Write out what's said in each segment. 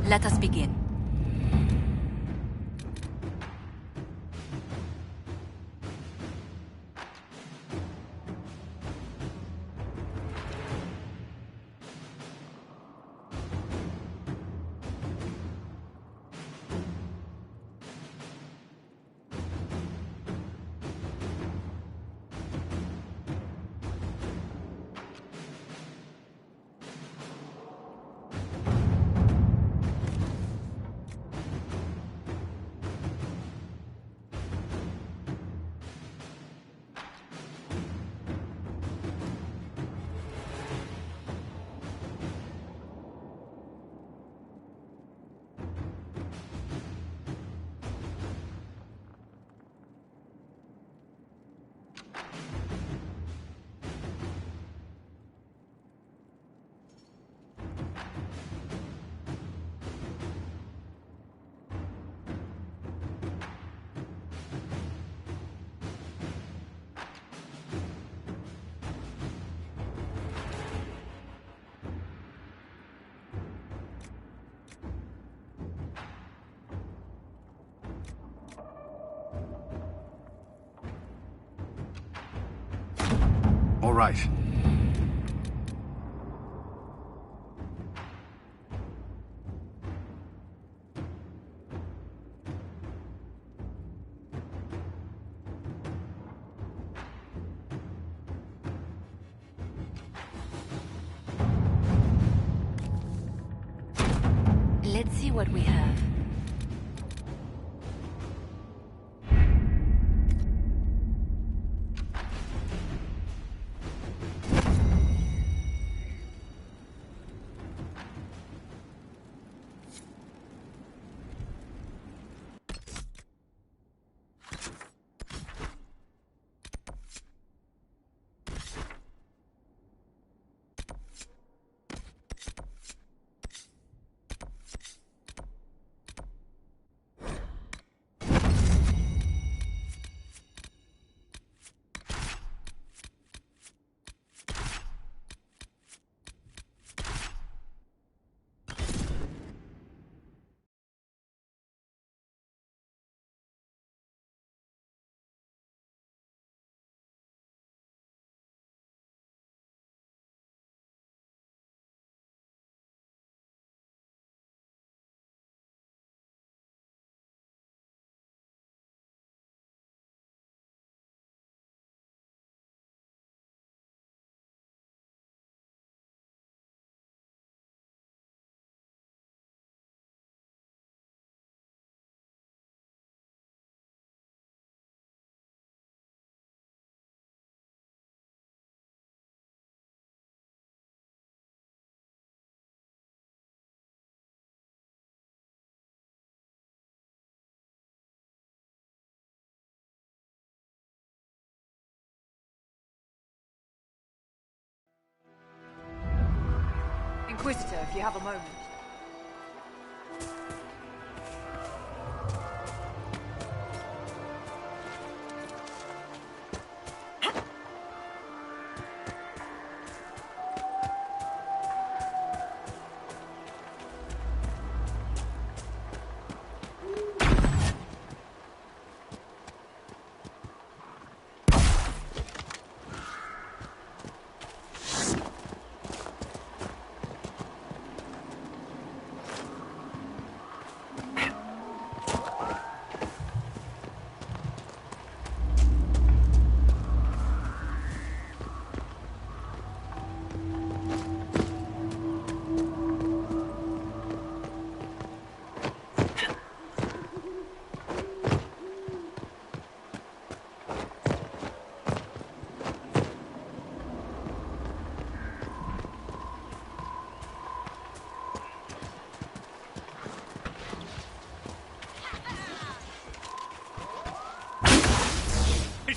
Let us begin. All right. Let's see what we have. Inquisitor, if you have a moment.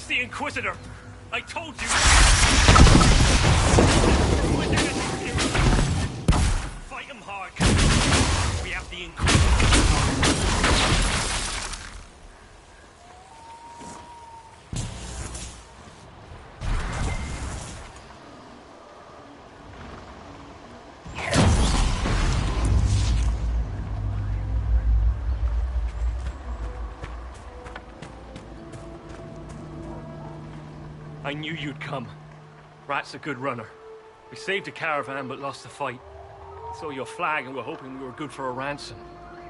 The Inquisitor! I told you! Fight him hard! We have the Inquisitor! I knew you'd come. Rat's a good runner. We saved a caravan but lost the fight. Saw your flag and were hoping we were good for a ransom.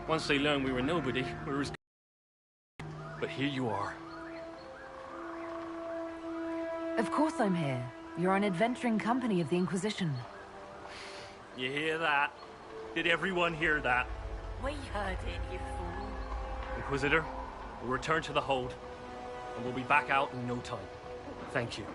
Once they learned we were nobody, we were as good. But here you are. Of course I'm here. You're an adventuring company of the Inquisition. You hear that? Did everyone hear that? We heard it, you fool. Inquisitor, we'll return to the hold, and we'll be back out in no time. Thank you.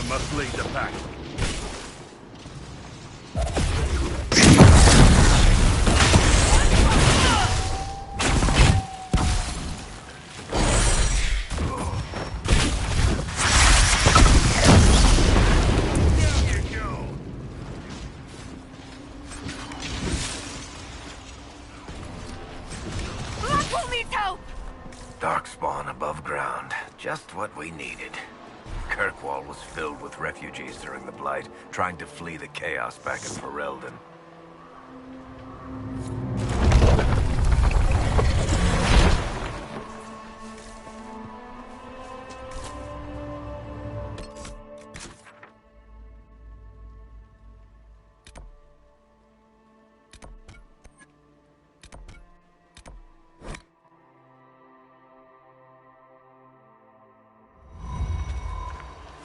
Must lead the pack. Darkspawn above ground. Just what we needed. Kirkwall was filled with refugees during the Blight, trying to flee the chaos back in Ferelden.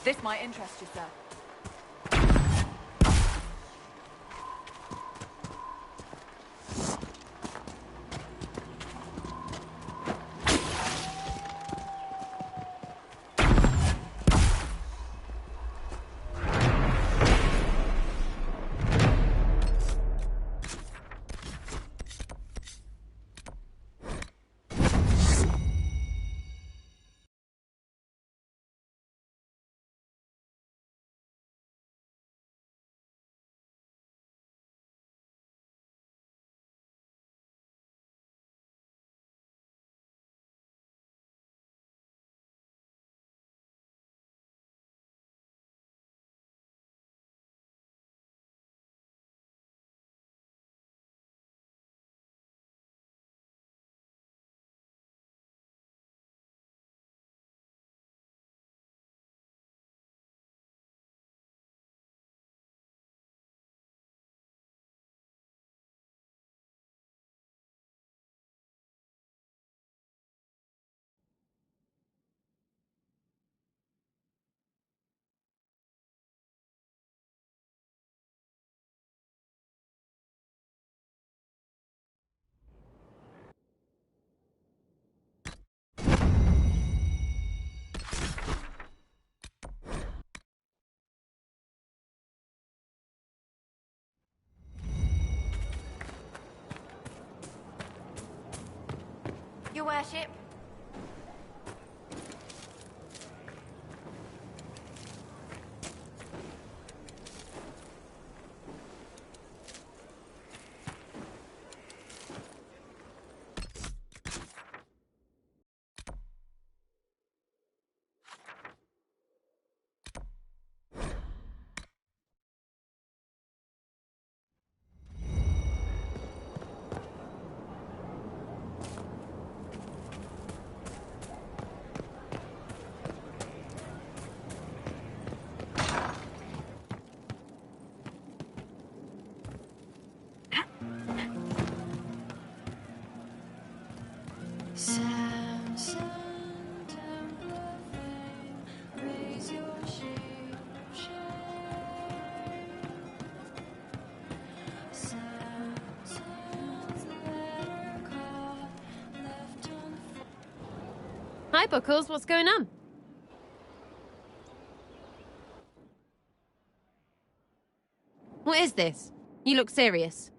This might interest you, sir. Your worship. Hi, Buckles. What's going on? What is this? You look serious.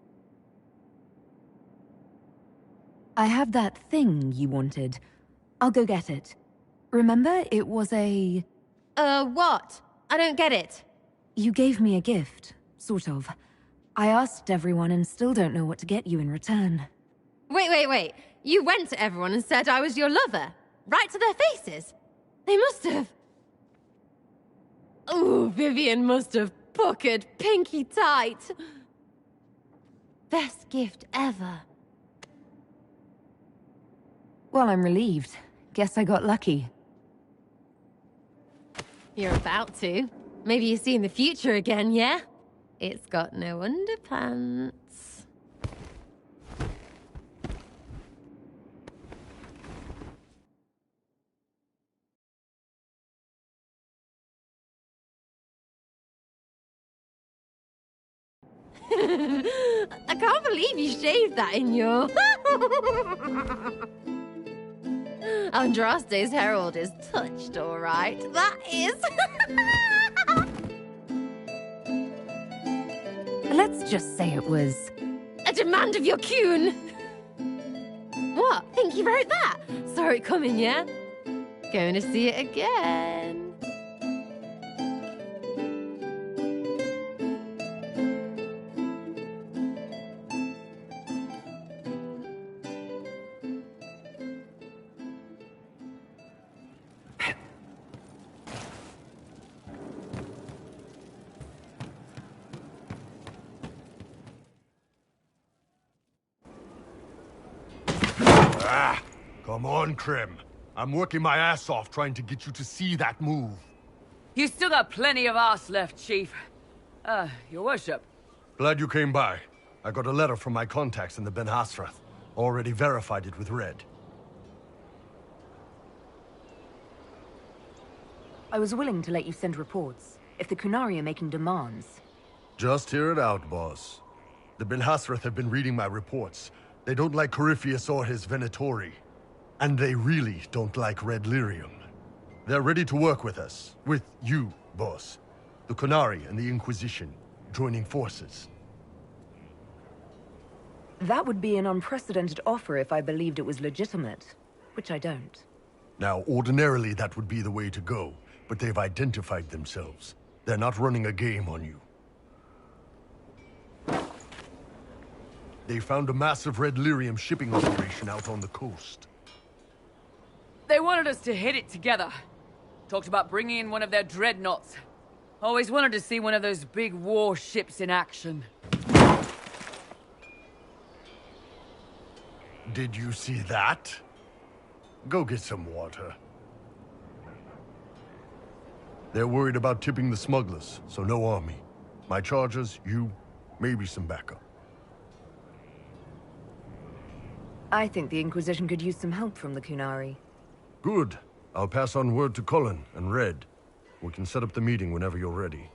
I have that thing you wanted. I'll go get it. Remember, it was a... What? I don't get it. You gave me a gift, sort of. I asked everyone and still don't know what to get you in return. Wait. You went to everyone and said I was your lover. Right to their faces. They must have... Ooh, Vivian must have puckered pinky tight. Best gift ever. Well, I'm relieved. Guess I got lucky. You're about to. Maybe you see in the future again, yeah? It's got no underpants. I can't believe you shaved that in your... Andraste's herald is touched, all right. That is... Let's just say it was... a demand of your Qun! What? Think you wrote that? Saw it coming, yeah? Going to see it again. Come on, Krim. I'm working my ass off trying to get you to see that move. You still got plenty of arse left, Chief. Your worship. Glad you came by. I got a letter from my contacts in the Ben Hasrath. Already verified it with Red. I was willing to let you send reports, if the Qunari are making demands. Just hear it out, boss. The Ben Hasrath have been reading my reports. They don't like Corypheus or his Venatori. And they really don't like Red Lyrium. They're ready to work with us. With you, boss. The Qunari and the Inquisition, joining forces. That would be an unprecedented offer if I believed it was legitimate, which I don't. Now, ordinarily that would be the way to go, but they've identified themselves. They're not running a game on you. They found a massive Red Lyrium shipping operation out on the coast. They wanted us to hit it together. Talked about bringing in one of their dreadnoughts. Always wanted to see one of those big warships in action. Did you see that? Go get some water. They're worried about tipping the smugglers, so no army. My charges, you, maybe some backup. I think the Inquisition could use some help from the Qunari. Good. I'll pass on word to Cullen and Red. We can set up the meeting whenever you're ready.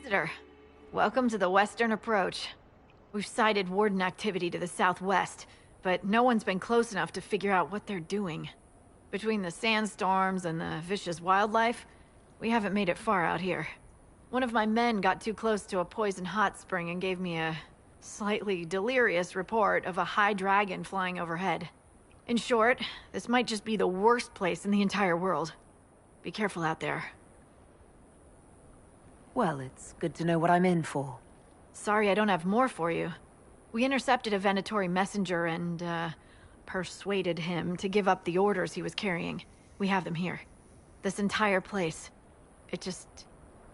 visitor. Welcome to the Western Approach. We've sighted Warden activity to the southwest, but no one's been close enough to figure out what they're doing. Between the sandstorms and the vicious wildlife, we haven't made it far out here. One of my men got too close to a poison hot spring and gave me a slightly delirious report of a high dragon flying overhead. In short, this might just be the worst place in the entire world. Be careful out there. Well, it's good to know what I'm in for. Sorry I don't have more for you. We intercepted a Venatori messenger and, persuaded him to give up the orders he was carrying. We have them here. This entire place. It just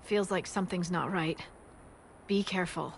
feels like something's not right. Be careful.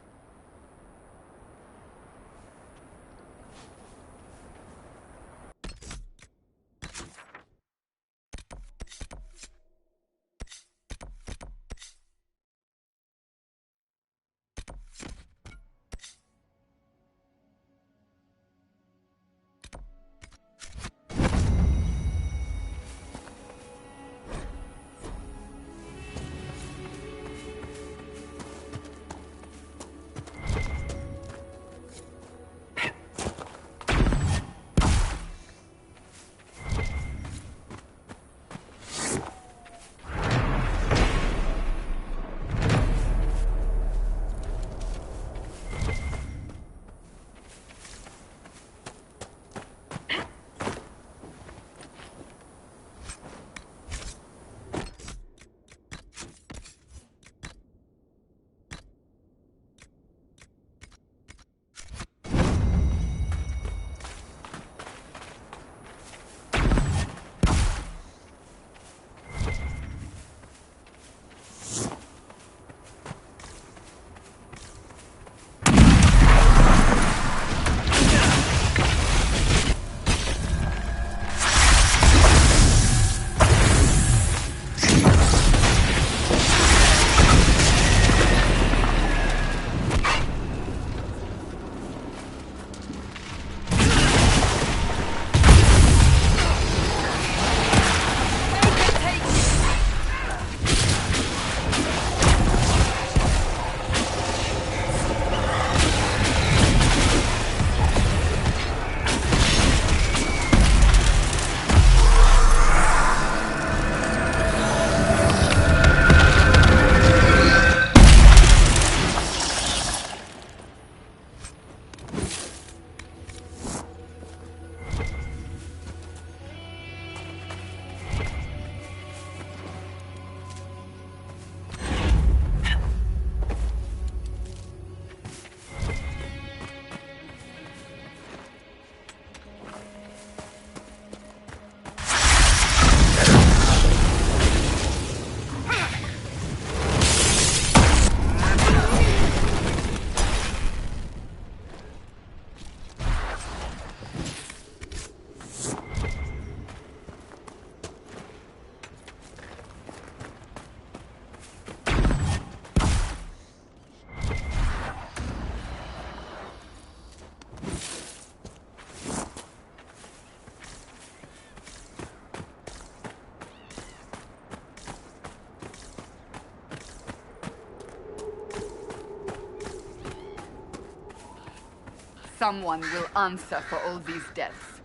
Someone will answer for all these deaths.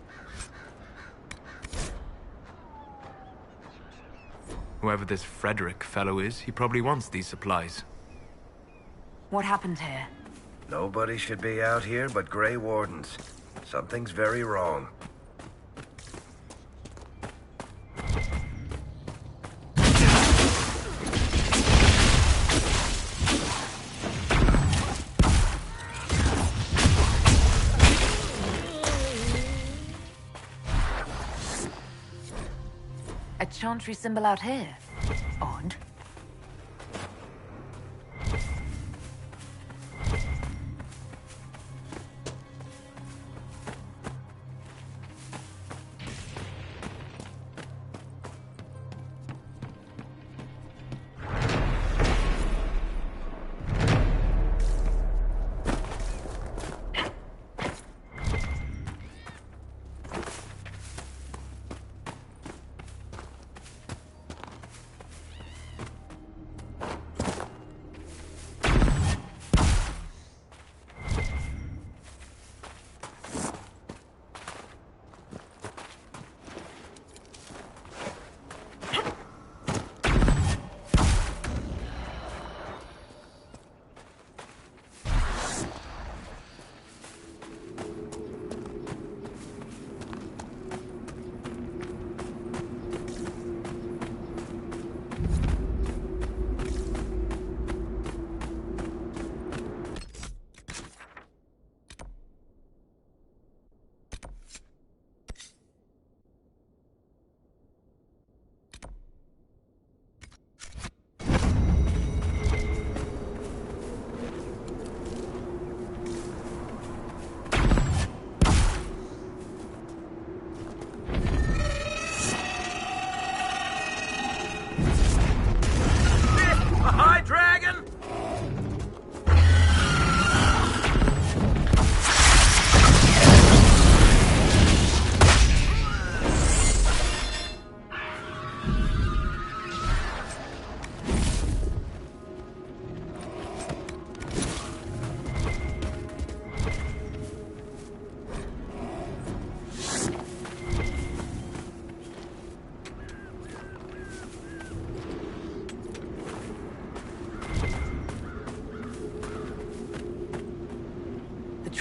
Whoever this Frederick fellow is, he probably wants these supplies. What happened here? Nobody should be out here but Grey Wardens. Something's very wrong. A chantry symbol out here. Odd.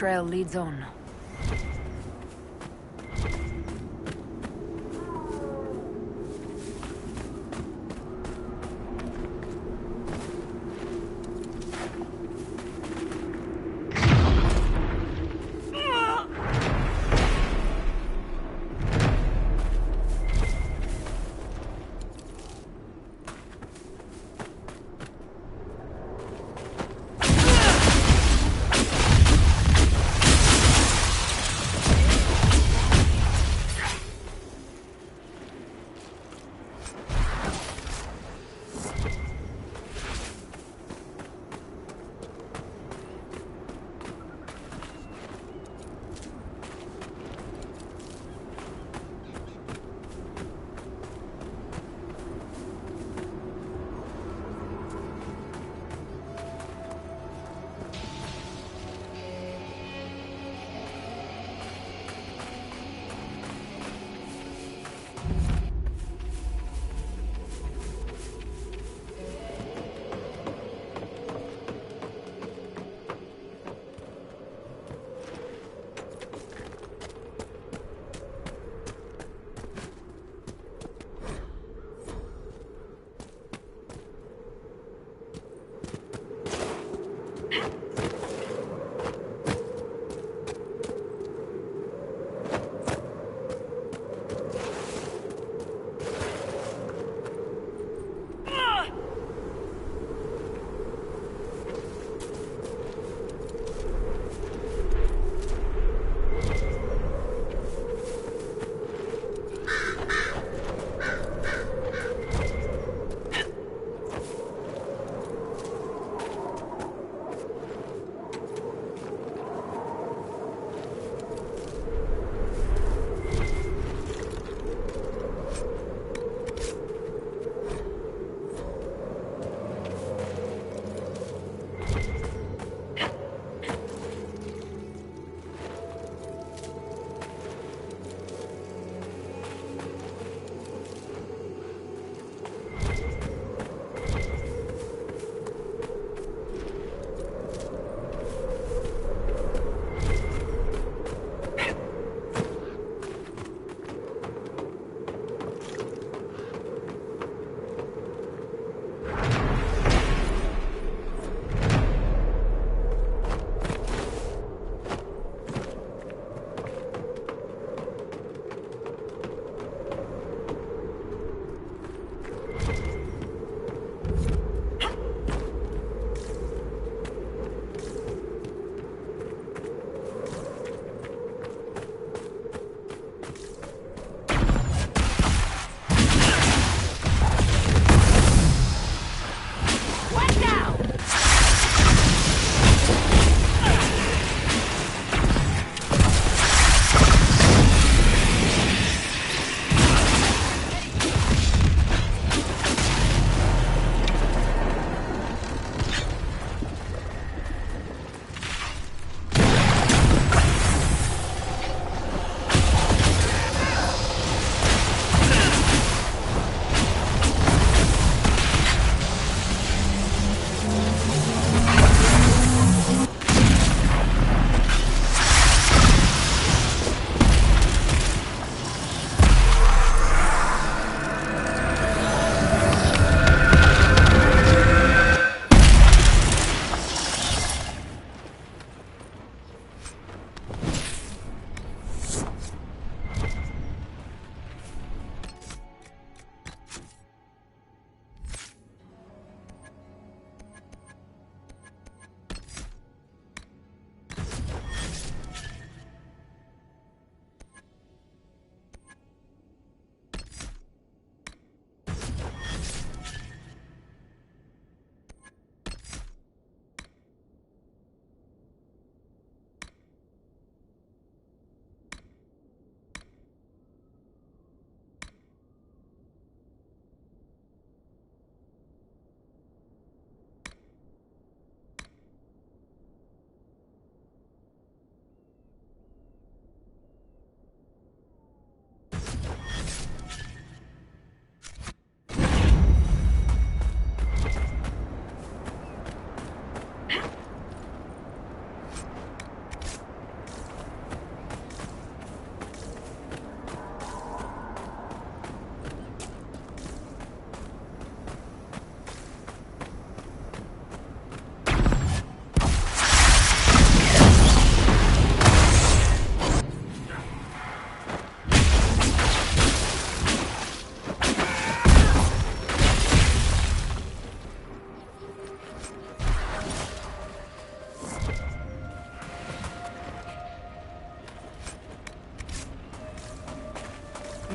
trail leads on.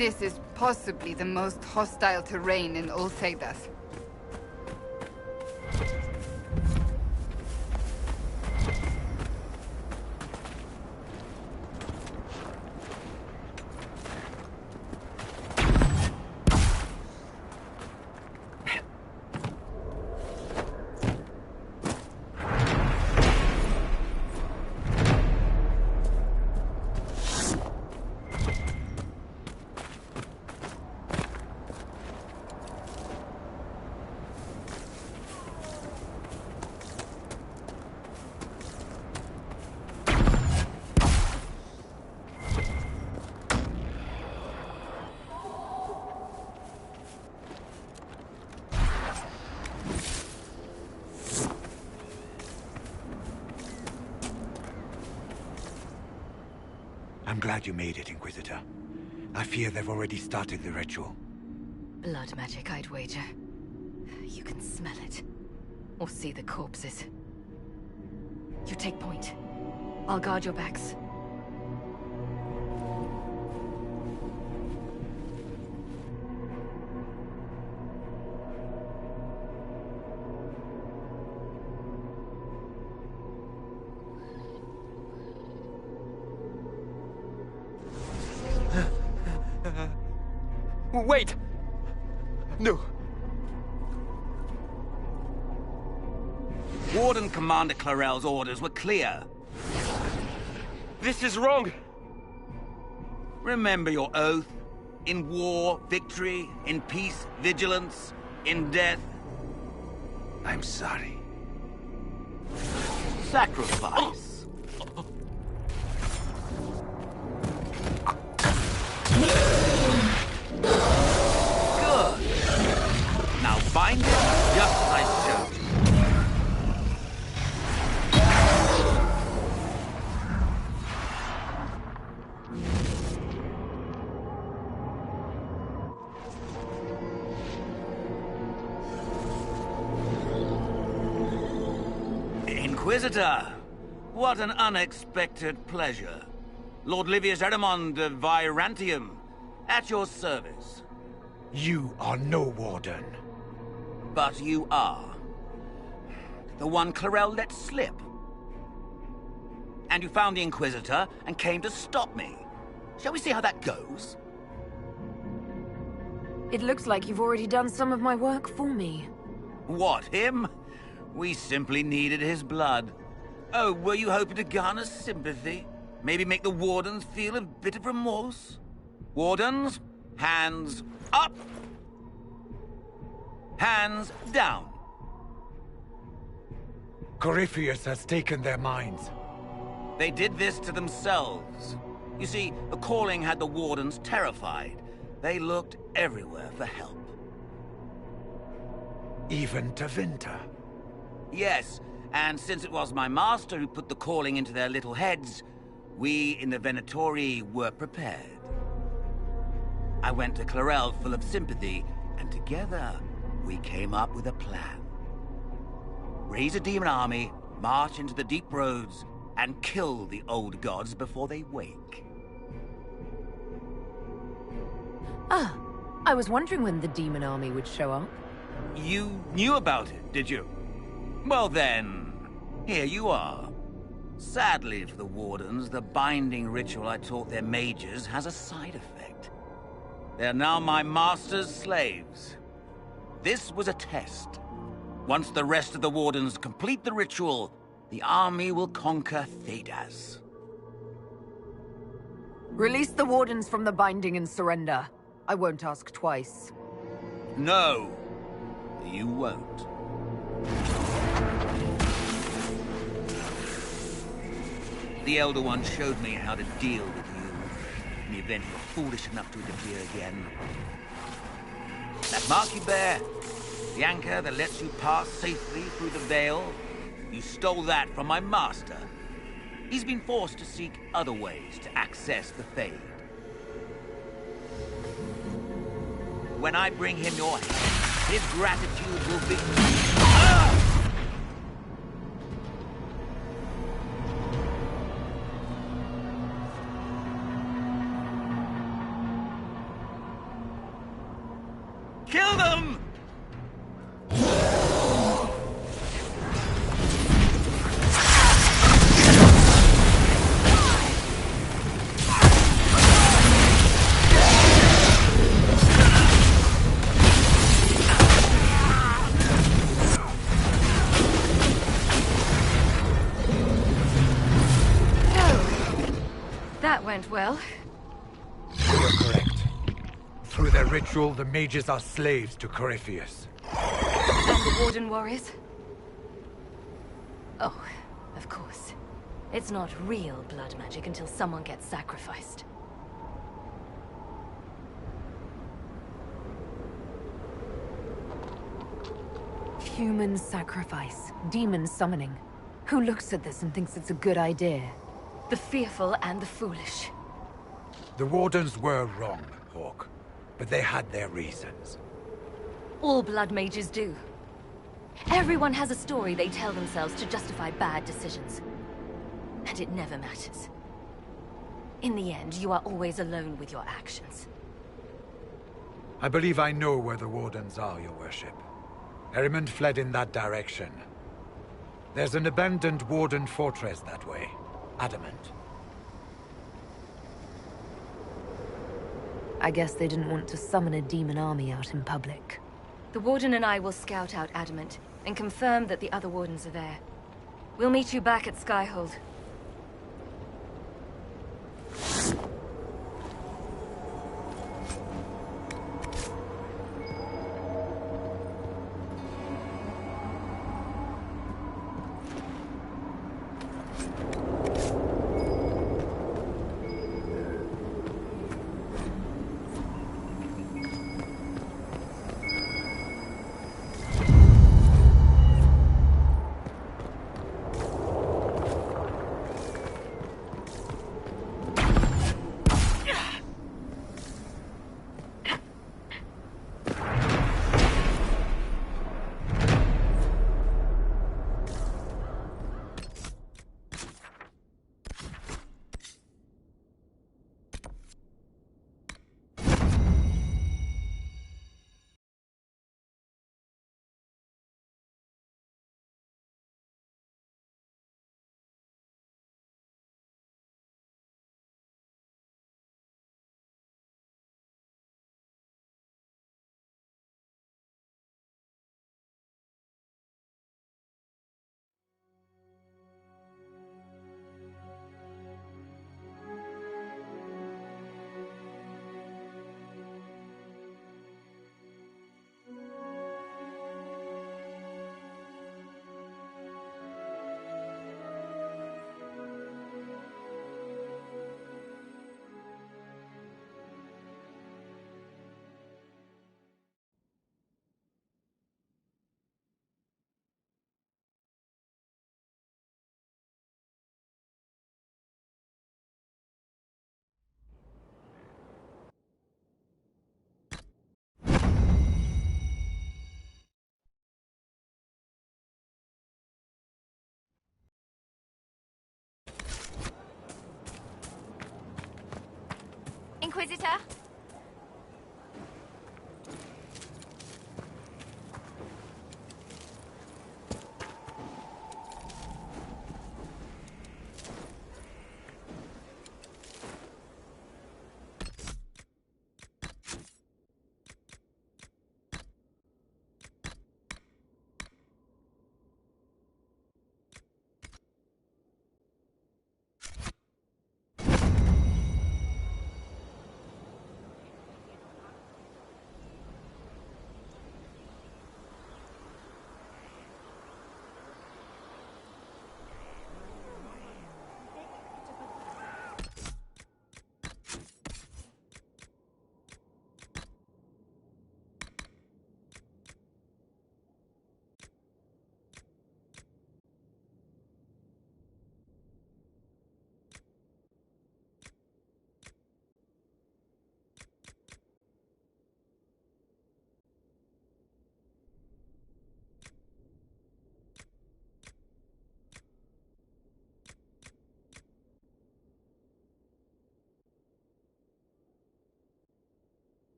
This is possibly the most hostile terrain in Ulcedas. I'm glad you made it, Inquisitor. I fear they've already started the ritual. Blood magic, I'd wager. You can smell it. Or see the corpses. You take point. I'll guard your backs. Wait! No. Warden Commander Clarel's orders were clear. This is wrong! Remember your oath. In war, victory. In peace, vigilance. In death, I'm sorry. Sacrifice. Good. Now bind it just as I showed you. Inquisitor, what an unexpected pleasure. Lord Livius Erimond of Virantium, at your service. You are no warden. But you are. The one Clarel let slip. And you found the Inquisitor and came to stop me. Shall we see how that goes? It looks like you've already done some of my work for me. What, him? We simply needed his blood. Oh, were you hoping to garner sympathy? Maybe make the Wardens feel a bit of remorse? Wardens, hands up! Hands down. Corypheus has taken their minds. They did this to themselves. You see, the calling had the Wardens terrified. They looked everywhere for help. Even to Vinter. Yes, and since it was my master who put the calling into their little heads, we in the Venatori were prepared. I went to Clarel full of sympathy, and together we came up with a plan. Raise a demon army, march into the deep roads, and kill the old gods before they wake. Ah, I was wondering when the demon army would show up. You knew about it, did you? Well then, here you are. Sadly for the Wardens, the binding ritual I taught their mages has a side effect. They're now my master's slaves. This was a test. Once the rest of the Wardens complete the ritual, the army will conquer Thedas. Release the Wardens from the binding and surrender. I won't ask twice. No, you won't. The Elder One showed me how to deal with you in the event you were foolish enough to interfere again. That mark you bear, the anchor that lets you pass safely through the veil, you stole that from my master. He's been forced to seek other ways to access the Fade. When I bring him your head, his gratitude will be... Ah! went well. You're correct. Through their ritual, the mages are slaves to Corypheus. And the Warden warriors? Oh, of course. It's not real blood magic until someone gets sacrificed. Human sacrifice, demon summoning. Who looks at this and thinks it's a good idea? The fearful and the foolish. The Wardens were wrong, Hawk. But they had their reasons. All blood mages do. Everyone has a story they tell themselves to justify bad decisions. And it never matters. In the end, you are always alone with your actions. I believe I know where the Wardens are, Your Worship. Erimond fled in that direction. There's an abandoned Warden fortress that way. Adamant. I guess they didn't want to summon a demon army out in public. The Warden and I will scout out Adamant and confirm that the other Wardens are there. We'll meet you back at Skyhold. Inquisitor?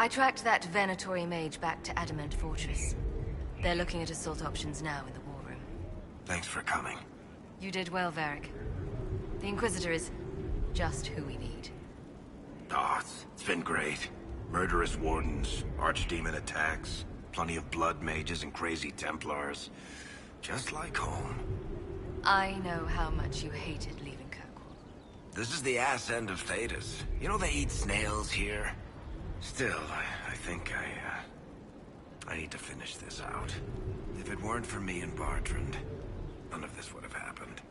I tracked that Venatori mage back to Adamant Fortress. They're looking at assault options now in the war room. Thanks for coming. You did well, Varric. The Inquisitor is just who we need. Oh, it's been great. Murderous wardens, archdemon attacks, plenty of blood mages and crazy Templars. Just like home. I know how much you hated leaving Kirkwall. This is the ass end of Thedas. You know they eat snails here? Still, I think I need to finish this out. If it weren't for me and Bartrand, none of this would have happened.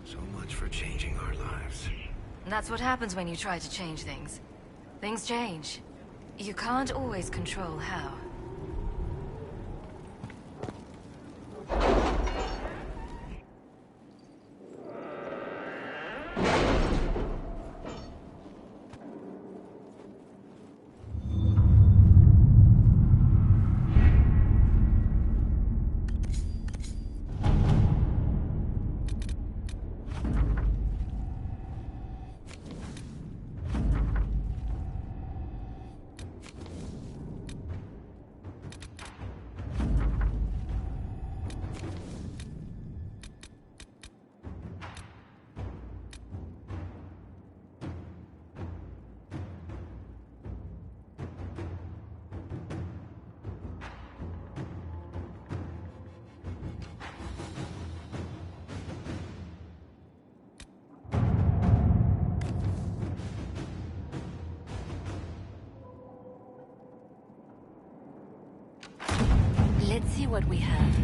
So much for changing our lives. And that's what happens when you try to change things. Things change. You can't always control how. Let's see what we have.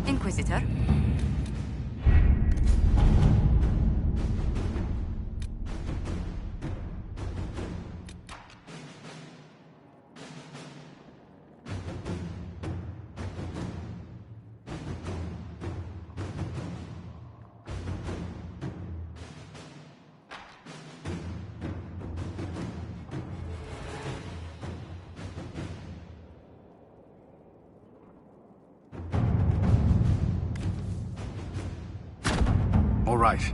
Inquisitor? All right.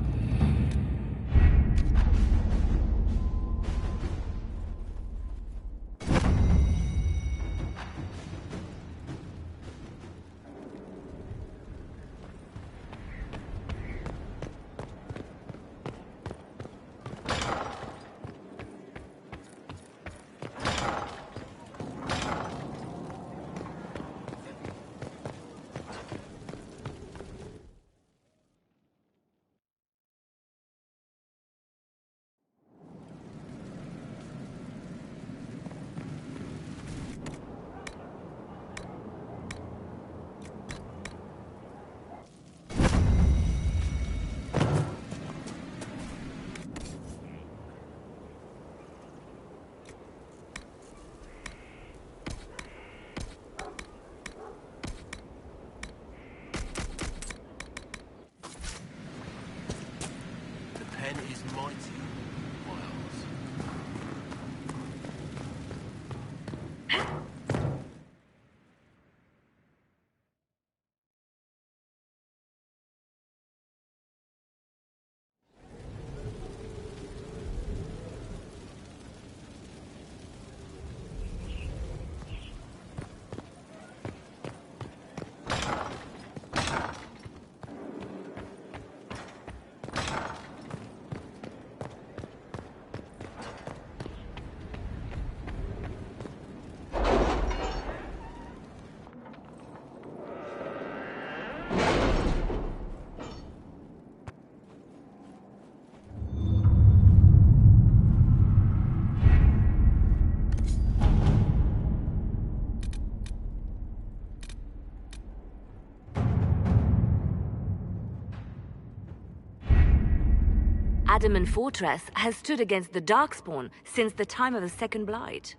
Adamant Fortress has stood against the Darkspawn since the time of the Second Blight.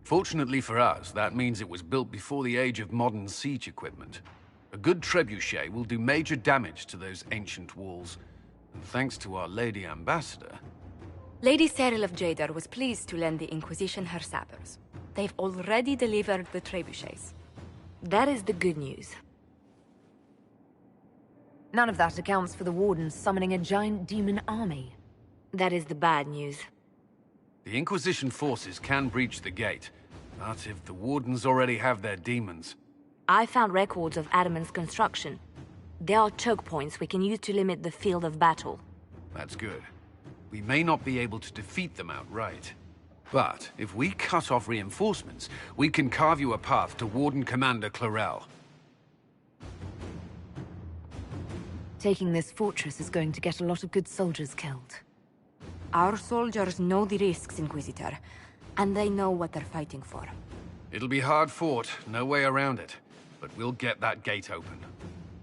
Fortunately for us, that means it was built before the age of modern siege equipment. A good trebuchet will do major damage to those ancient walls. And thanks to our Lady Ambassador... Lady Cyril of Jadar was pleased to lend the Inquisition her sabers. They've already delivered the trebuchets. That is the good news. None of that accounts for the Wardens summoning a giant demon army. That is the bad news. The Inquisition forces can breach the gate, but if the Wardens already have their demons... I found records of Adamant's construction. There are choke points we can use to limit the field of battle. That's good. We may not be able to defeat them outright. But if we cut off reinforcements, we can carve you a path to Warden Commander Clarel. Taking this fortress is going to get a lot of good soldiers killed. Our soldiers know the risks, Inquisitor, and they know what they're fighting for. It'll be hard fought, no way around it. But we'll get that gate open.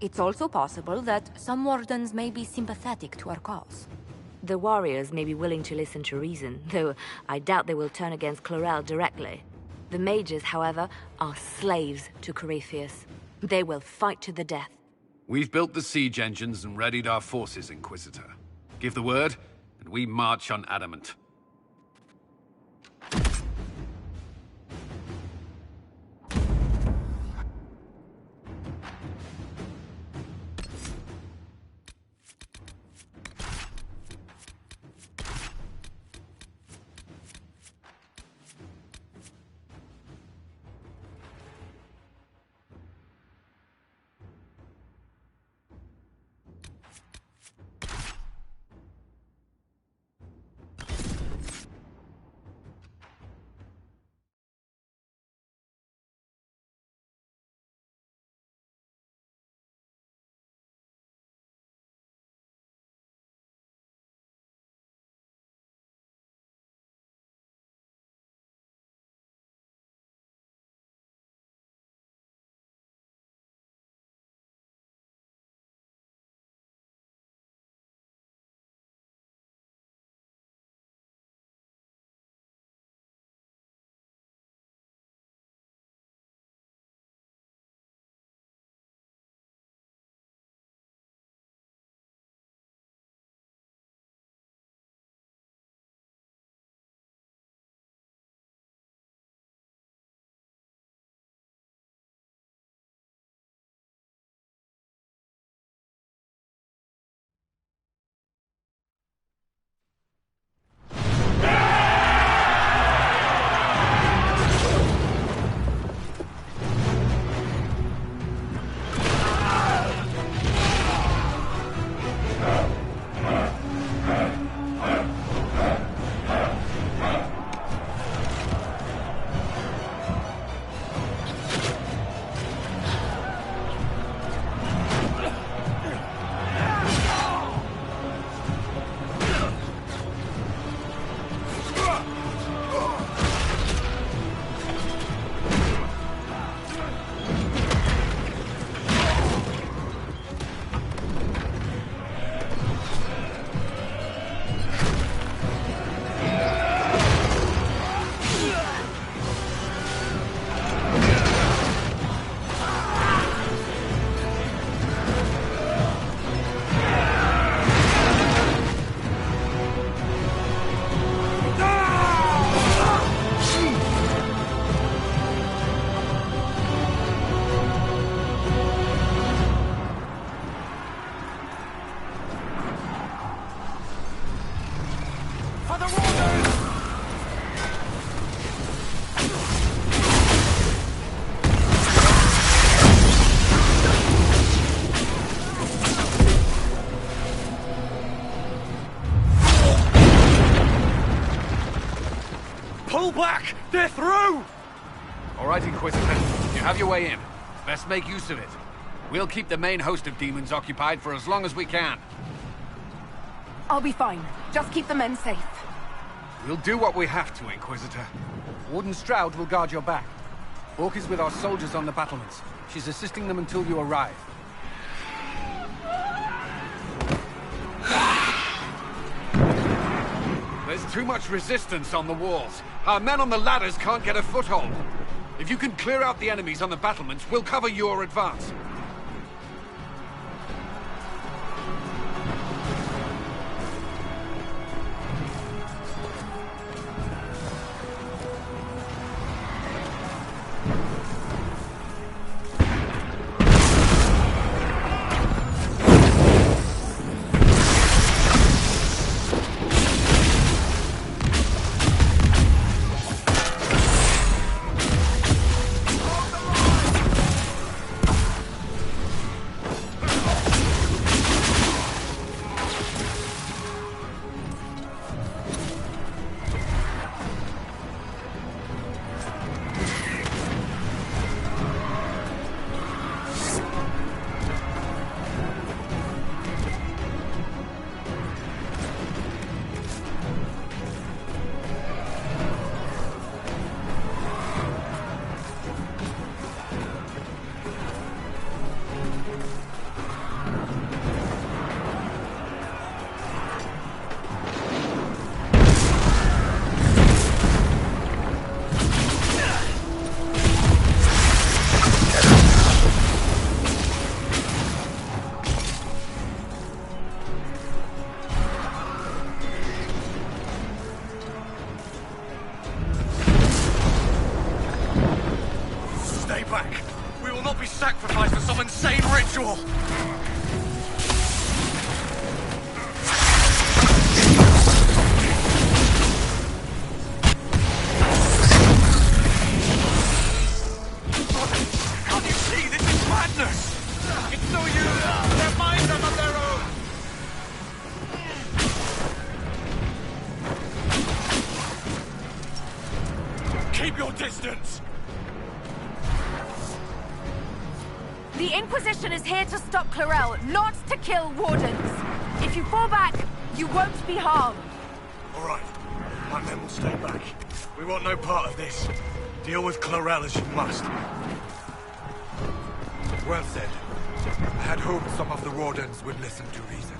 It's also possible that some Wardens may be sympathetic to our cause. The warriors may be willing to listen to reason, though I doubt they will turn against Clarel directly. The mages, however, are slaves to Corypheus. They will fight to the death. We've built the siege engines and readied our forces, Inquisitor. Give the word, and we march on Adamant. Pull back! They're through! All right, Inquisitor. You have your way in. Best make use of it. We'll keep the main host of demons occupied for as long as we can. I'll be fine. Just keep the men safe. We'll do what we have to, Inquisitor. Warden Stroud will guard your back. Orc is with our soldiers on the battlements. She's assisting them until you arrive. There's too much resistance on the walls. Our men on the ladders can't get a foothold. If you can clear out the enemies on the battlements, we'll cover your advance. stay back. We will not be sacrificed for some insane ritual. Can't you see? This is madness! It's no use! Their minds are not their own! Keep your distance! The Inquisition is here to stop Clarel, not to kill Wardens. If you fall back, you won't be harmed. All right. My men will stay back. We want no part of this. Deal with Clarel as you must. Well said. I had hoped some of the Wardens would listen to reason.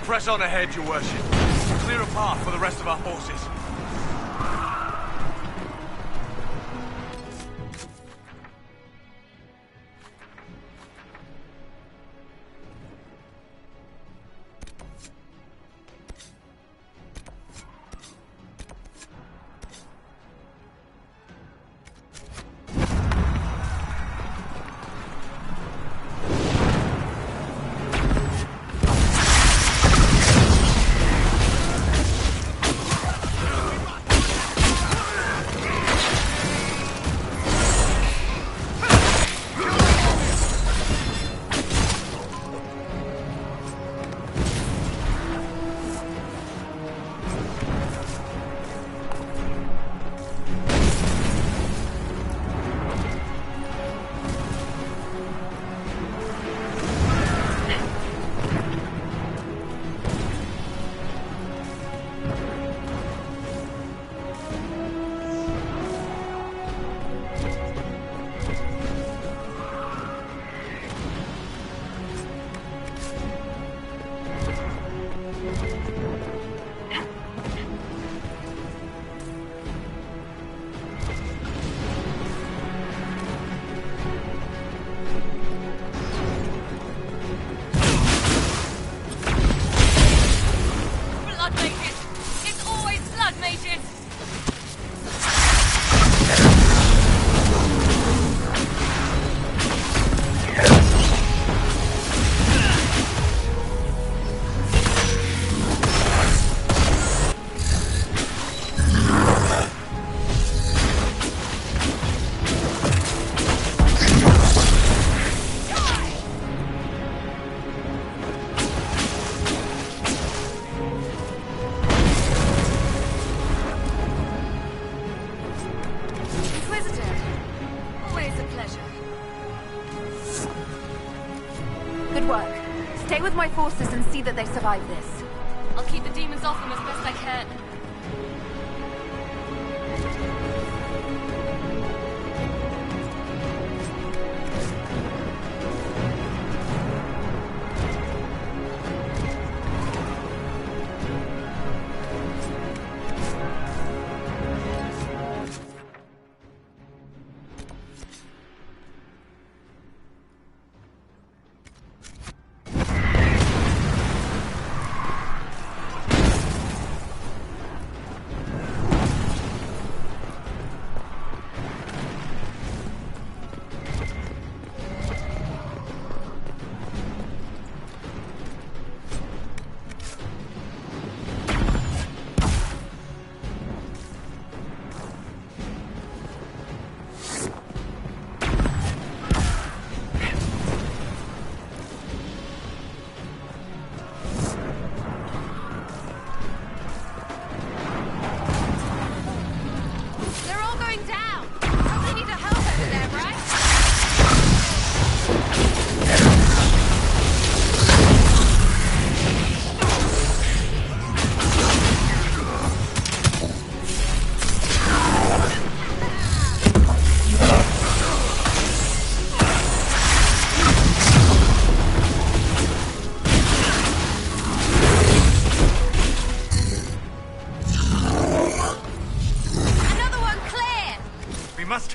Press on ahead, your worship. Clear a path for the rest of our forces. Always a pleasure. Good work. Stay with my forces and see that they survive this. I'll keep the demons off them as best I can.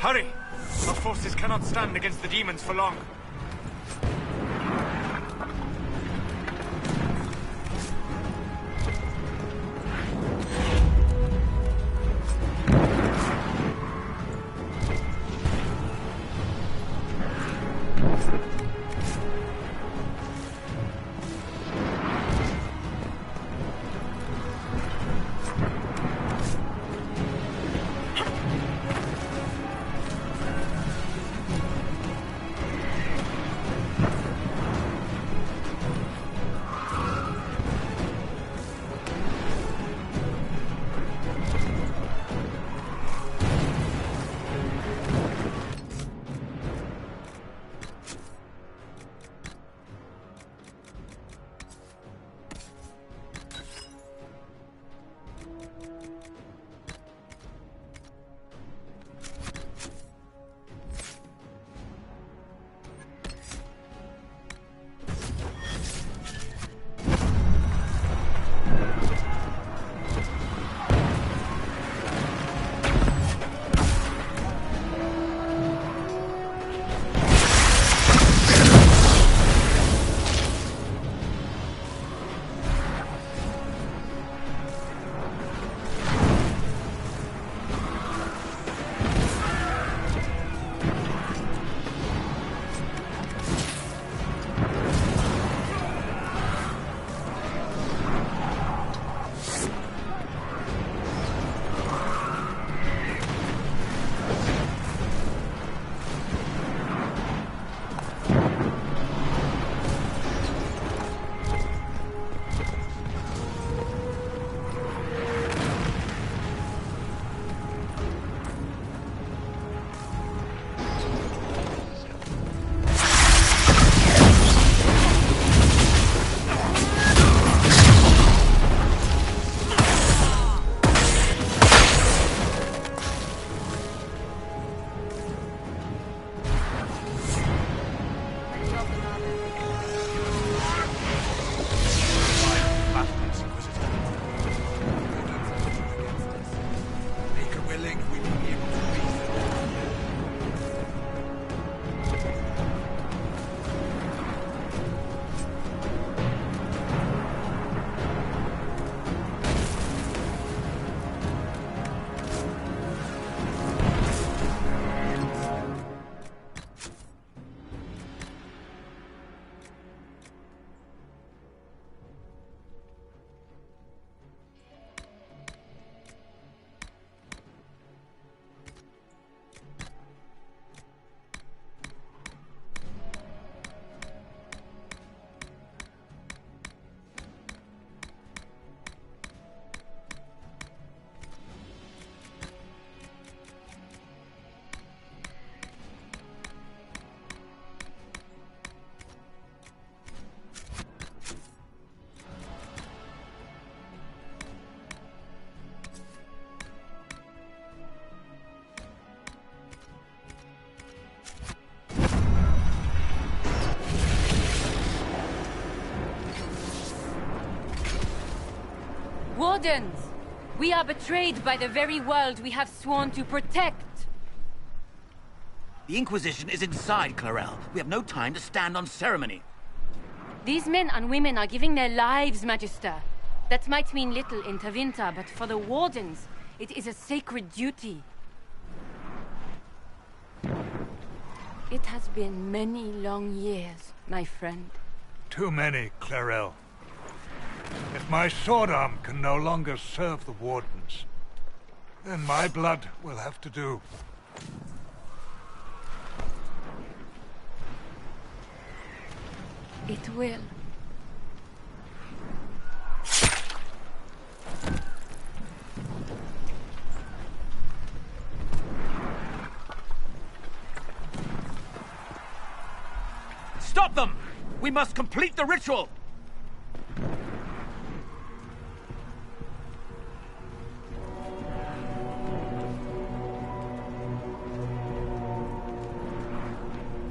Hurry! Our forces cannot stand against the demons for long. Wardens! We are betrayed by the very world we have sworn to protect. The Inquisition is inside Clarel. We have no time to stand on ceremony. These men and women are giving their lives, Magister. That might mean little in Tevinter, but for the Wardens, it is a sacred duty. It has been many long years, my friend. Too many, Clarel. If my sword arm can no longer serve the Wardens, then my blood will have to do. It will. Stop them! We must complete the ritual!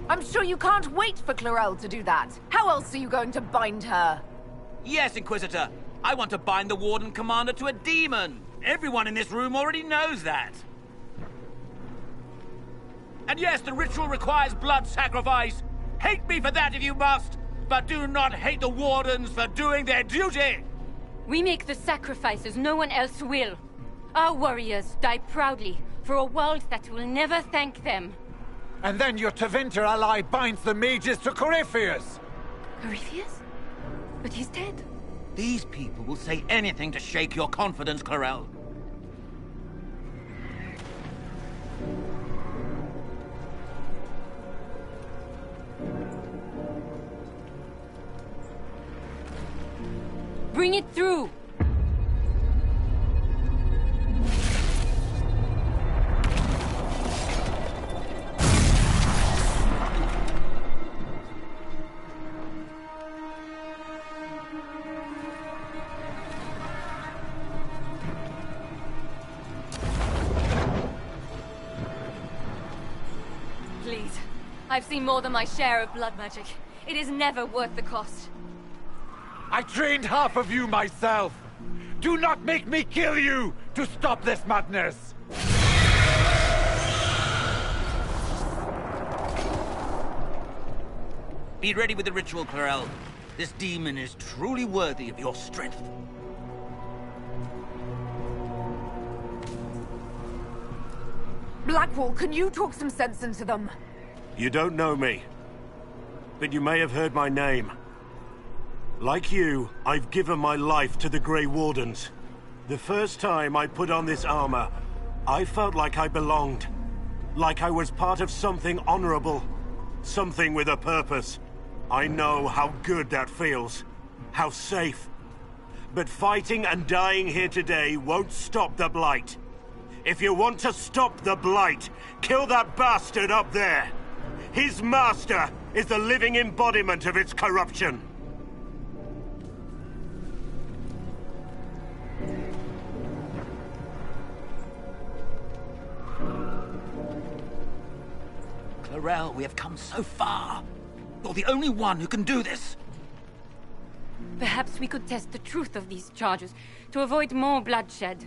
I'm sure you can't wait for Clarel to do that. How else are you going to bind her? Yes, Inquisitor. I want to bind the Warden Commander to a demon. Everyone in this room already knows that. And yes, the ritual requires blood sacrifice. Hate me for that if you must, but do not hate the Wardens for doing their duty! We make the sacrifices no one else will. Our warriors die proudly for a world that will never thank them. And then your Tevinter ally binds the mages to Corypheus! Corypheus? But he's dead. These people will say anything to shake your confidence, Clarel. Bring it through! Please. I've seen more than my share of blood magic. It is never worth the cost. I trained half of you myself! Do not make me kill you to stop this madness! Be ready with the ritual, Clarel. This demon is truly worthy of your strength. Blackwall, can you talk some sense into them? You don't know me, but you may have heard my name. Like you, I've given my life to the Grey Wardens. The first time I put on this armor, I felt like I belonged. Like I was part of something honorable. Something with a purpose. I know how good that feels. How safe. But fighting and dying here today won't stop the Blight. If you want to stop the Blight, kill that bastard up there. His master is the living embodiment of its corruption. Clarel, we have come so far. You're the only one who can do this. Perhaps we could test the truth of these charges to avoid more bloodshed.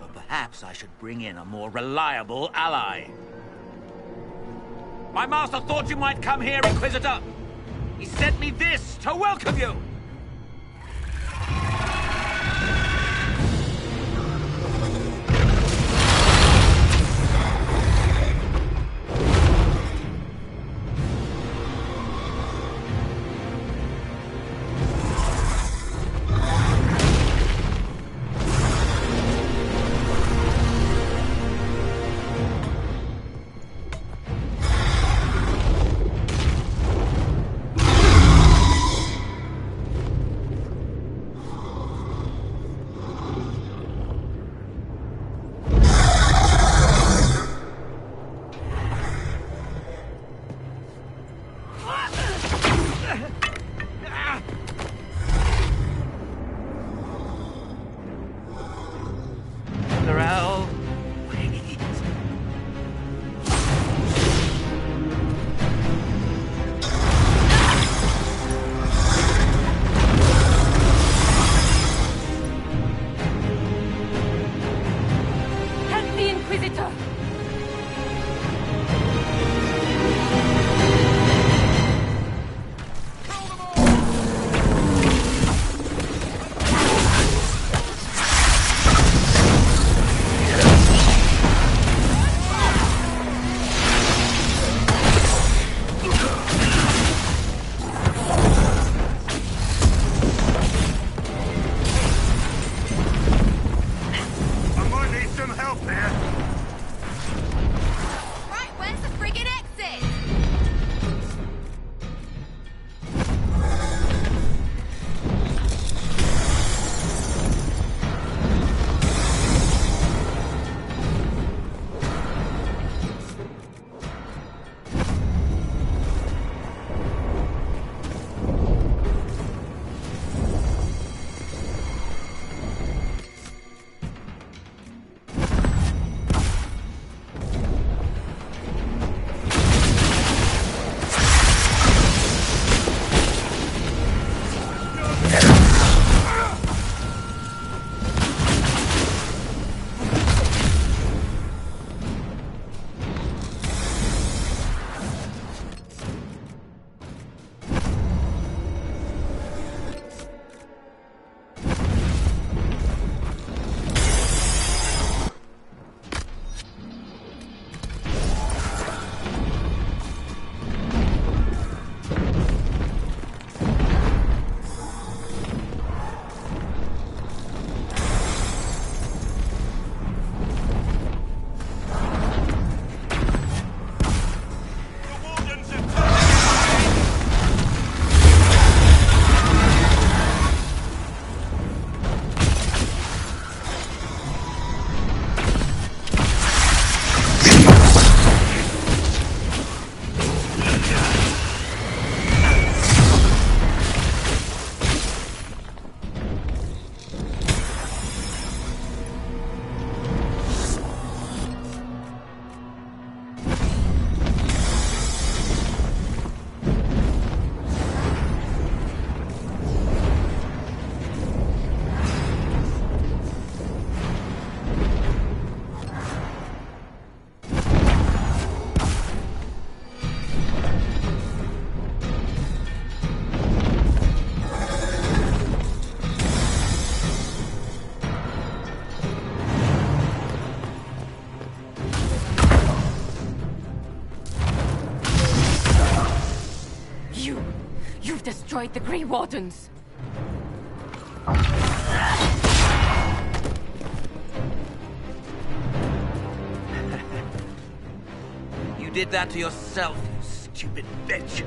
Or perhaps I should bring in a more reliable ally. My master thought you might come here, Inquisitor. He sent me this to welcome you. You've destroyed the Grey Wardens! You did that to yourself, you stupid bitch!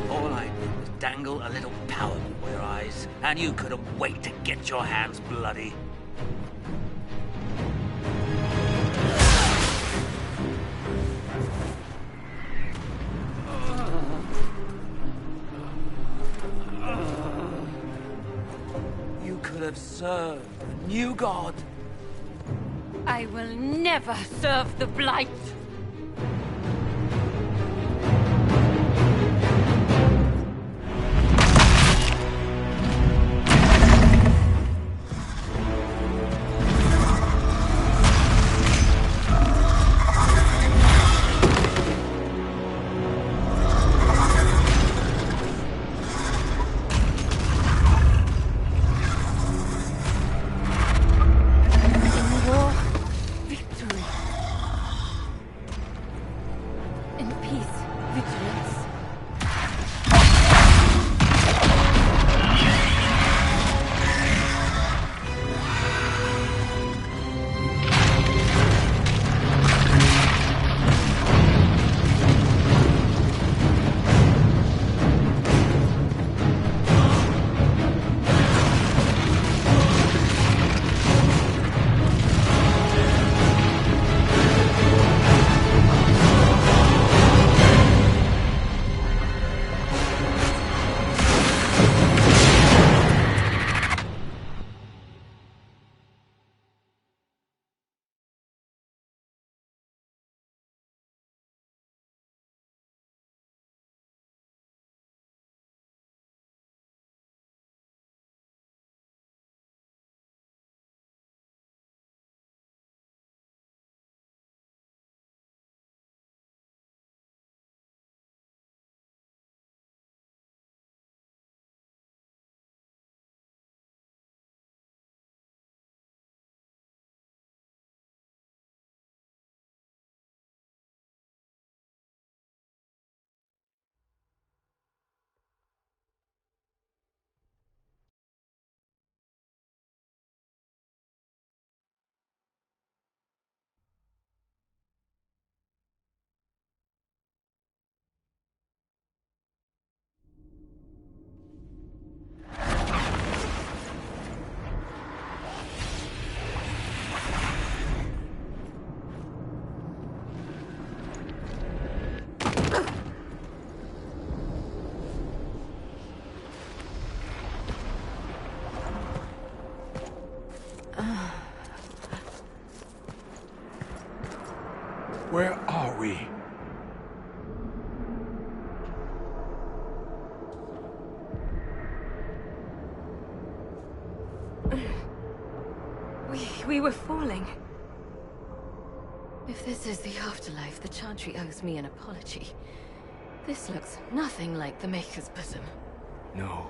All I did was dangle a little power before your eyes, and you couldn't wait to get your hands bloody. You could have served a new god. I will never serve the Blight! Where are we? We were falling. If this is the afterlife, the Chantry owes me an apology. This looks nothing like the Maker's bosom. No.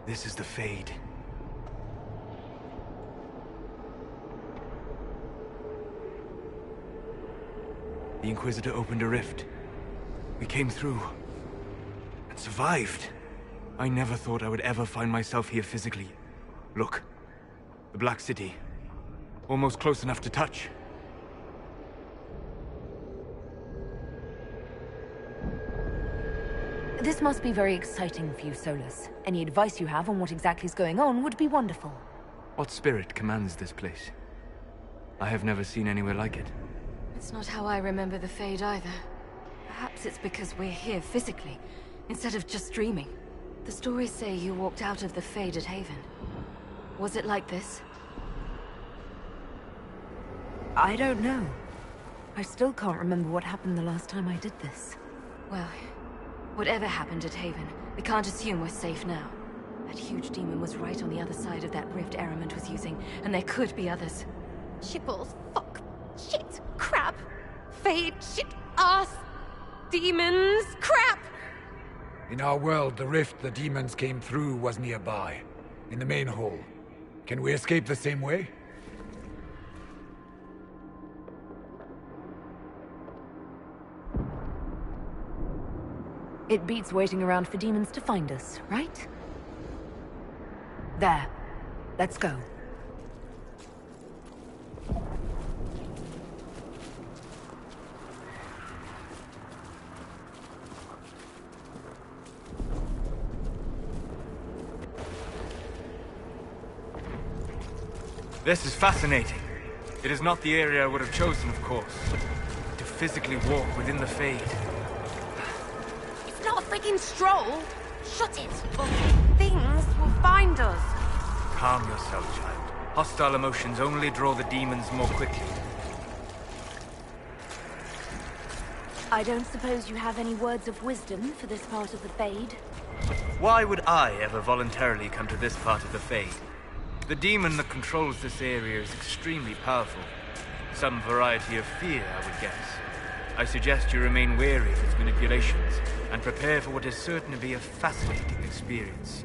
This is the Fade. The Inquisitor opened a rift. We came through. And survived. I never thought I would ever find myself here physically. Look. The Black City. Almost close enough to touch. This must be very exciting for you, Solus. Any advice you have on what exactly is going on would be wonderful. What spirit commands this place? I have never seen anywhere like it. It's not how I remember the Fade either. Perhaps it's because we're here physically, instead of just dreaming. The stories say you walked out of the Fade at Haven. Was it like this? I don't know. I still can't remember what happened the last time I did this. Well, whatever happened at Haven, we can't assume we're safe now. That huge demon was right on the other side of that rift Ehrman was using, and there could be others. Shitballs, fuck, shit, crap, Fade, shit, ass, demons, crap! In our world, the rift the demons came through was nearby, in the main hall. Can we escape the same way? It beats waiting around for demons to find us, right? There. Let's go. This is fascinating. It is not the area I would have chosen, of course. To physically walk within the Fade. It's not a freaking stroll. Shut it, or things will find us. Calm yourself, child. Hostile emotions only draw the demons more quickly. I don't suppose you have any words of wisdom for this part of the Fade? Why would I ever voluntarily come to this part of the Fade? The demon that controls this area is extremely powerful. Some variety of fear, I would guess. I suggest you remain wary of its manipulations, and prepare for what is certain to be a fascinating experience.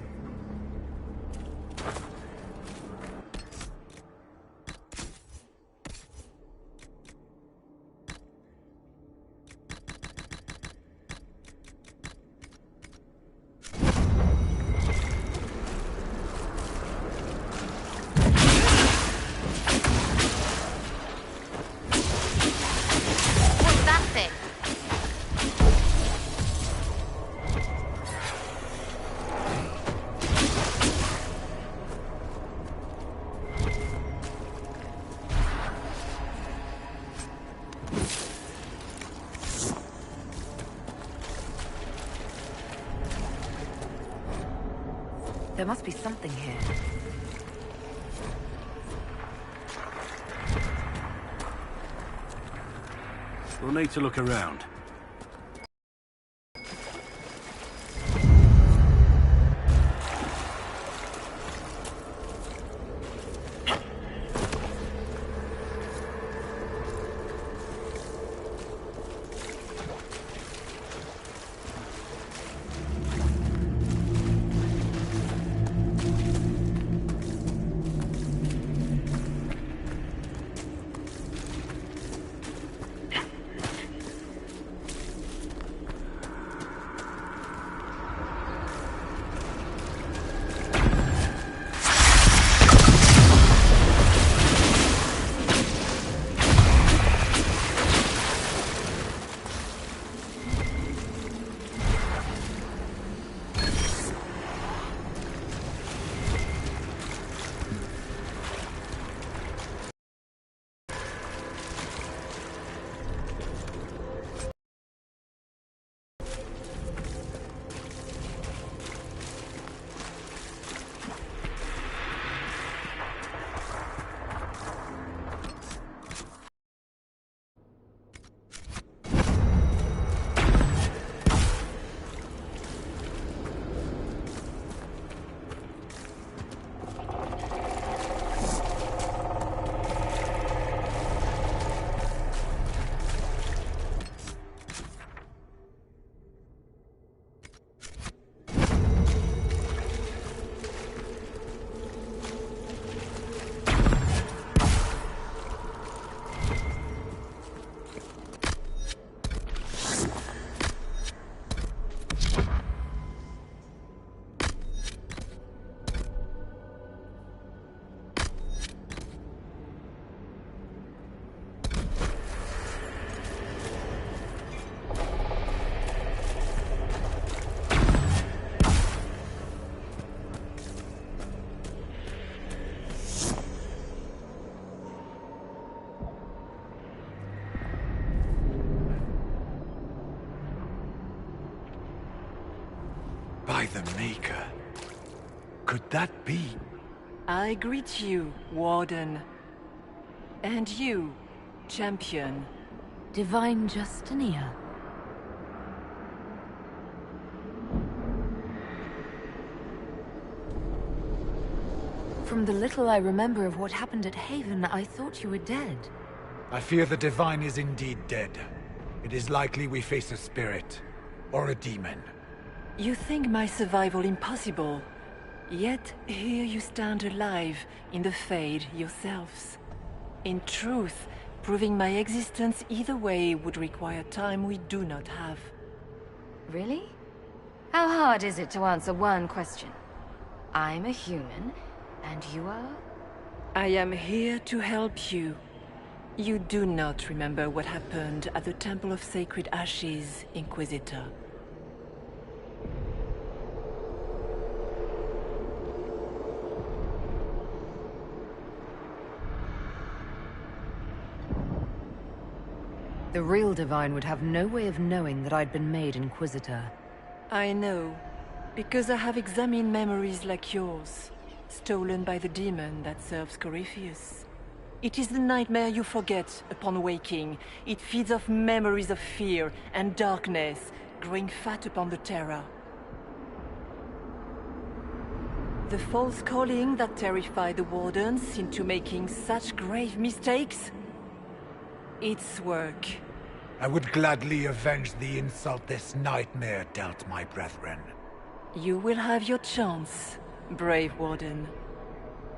There must be something here. We'll need to look around. By the Maker. Could that be? I greet you, Warden. And you, Champion. Divine Justinia. From the little I remember of what happened at Haven, I thought you were dead. I fear the Divine is indeed dead. It is likely we face a spirit. Or a demon. You think my survival impossible. Yet here you stand alive in the Fade yourselves. In truth, proving my existence either way would require time we do not have. Really? How hard is it to answer one question? I'm a human, and you are? I am here to help you. You do not remember what happened at the Temple of Sacred Ashes, Inquisitor. The real Divine would have no way of knowing that I'd been made Inquisitor. I know, because I have examined memories like yours, stolen by the demon that serves Corypheus. It is the nightmare you forget upon waking. It feeds off memories of fear and darkness, growing fat upon the terror. The false calling that terrified the Wardens into making such grave mistakes? Its work. I would gladly avenge the insult this nightmare dealt my brethren. You will have your chance, brave Warden.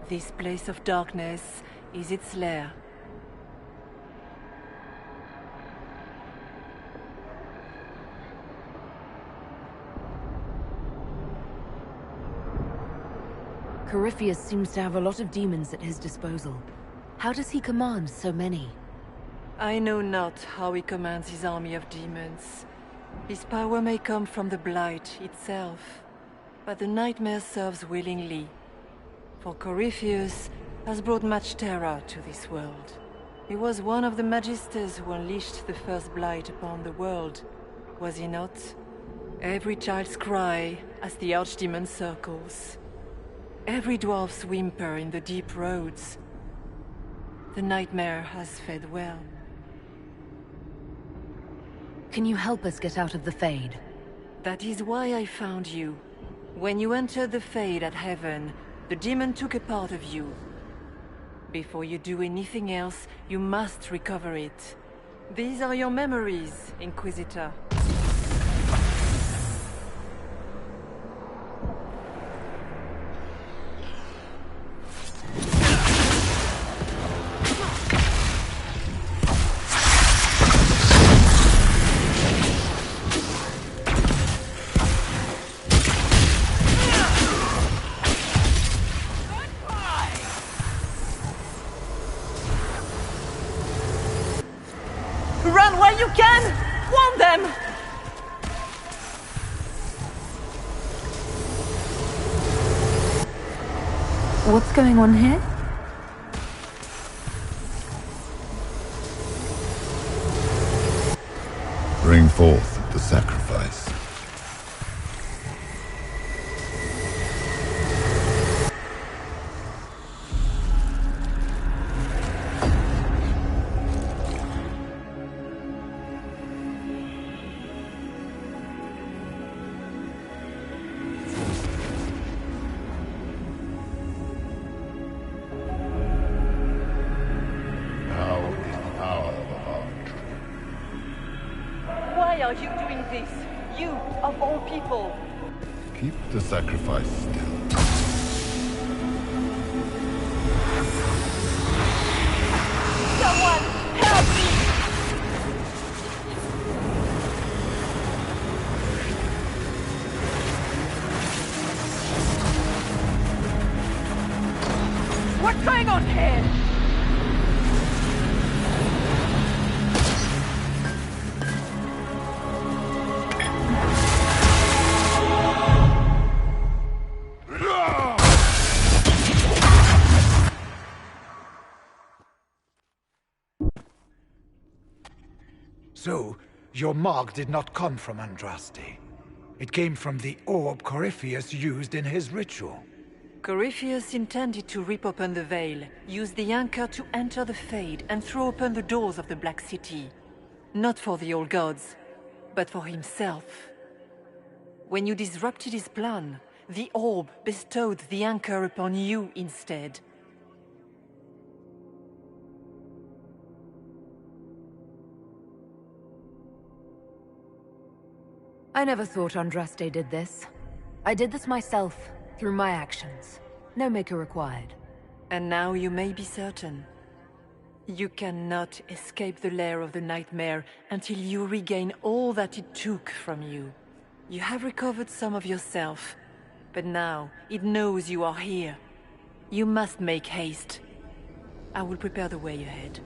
This place of darkness is its lair. Corypheus seems to have a lot of demons at his disposal. How does he command so many? I know not how he commands his army of demons. His power may come from the Blight itself, but the nightmare serves willingly. For Corypheus has brought much terror to this world. He was one of the Magisters who unleashed the first Blight upon the world, was he not? Every child's cry as the Archdemon circles. Every dwarf's whimper in the deep roads. The nightmare has fed well. Can you help us get out of the Fade? That is why I found you. When you entered the Fade at Heaven, the demon took a part of you. Before you do anything else, you must recover it. These are your memories, Inquisitor. Run while you can! Warn them! What's going on here? Bring forth the sacrifice. Why are you doing this? You, of all people! Keep the sacrifice still. Someone, help me! What's going on here? So, your mark did not come from Andraste. It came from the orb Corypheus used in his ritual. Corypheus intended to rip open the veil, use the anchor to enter the Fade, and throw open the doors of the Black City. Not for the old gods, but for himself. When you disrupted his plan, the orb bestowed the anchor upon you instead. I never thought Andraste did this. I did this myself, through my actions. No maker required. And now you may be certain. You cannot escape the lair of the nightmare until you regain all that it took from you. You have recovered some of yourself, but now it knows you are here. You must make haste. I will prepare the way ahead.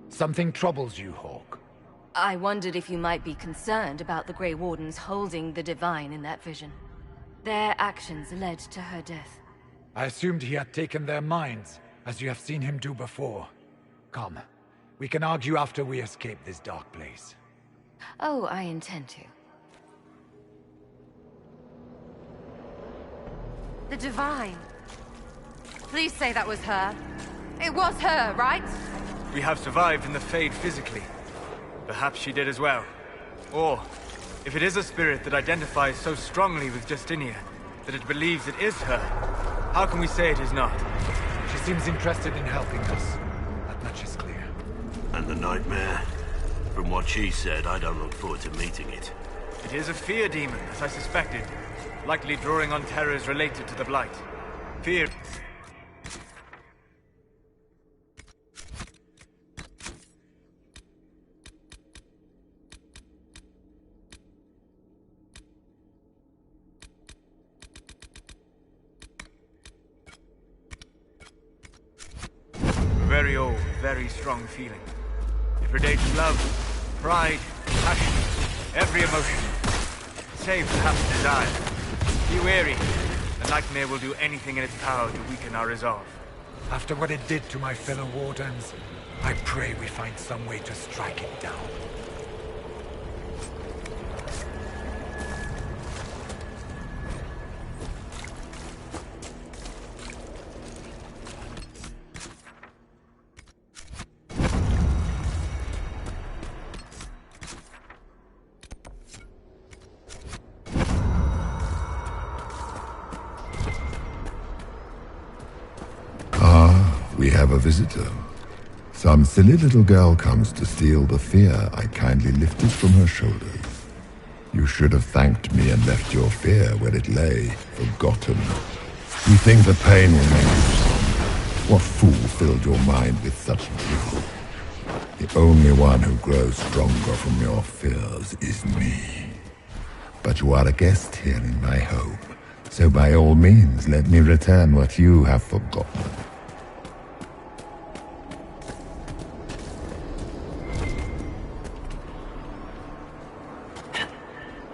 Something troubles you, Hawk. I wondered if you might be concerned about the Grey Wardens holding the Divine in that vision. Their actions led to her death. I assumed he had taken their minds, as you have seen him do before. Come, we can argue after we escape this dark place. Oh, I intend to. The Divine. Please say that was her. It was her, right? We have survived in the Fade physically. Perhaps she did as well. Or, if it is a spirit that identifies so strongly with Justinia, that it believes it is her, how can we say it is not? She seems interested in helping us. That much is clear. And the nightmare? From what she said, I don't look forward to meeting it. It is a fear demon, as I suspected. Likely drawing on terrors related to the Blight. Fear... Very old, very strong feeling. It predates love, pride, passion, every emotion. Save perhaps desire. Be wary. The nightmare will do anything in its power to weaken our resolve. After what it did to my fellow Wardens, I pray we find some way to strike it down. We have a visitor. Some silly little girl comes to steal the fear I kindly lifted from her shoulders. You should have thanked me and left your fear where it lay, forgotten. You think the pain will make you strong? What fool filled your mind with such drivel? The only one who grows stronger from your fears is me. But you are a guest here in my home, so by all means let me return what you have forgotten.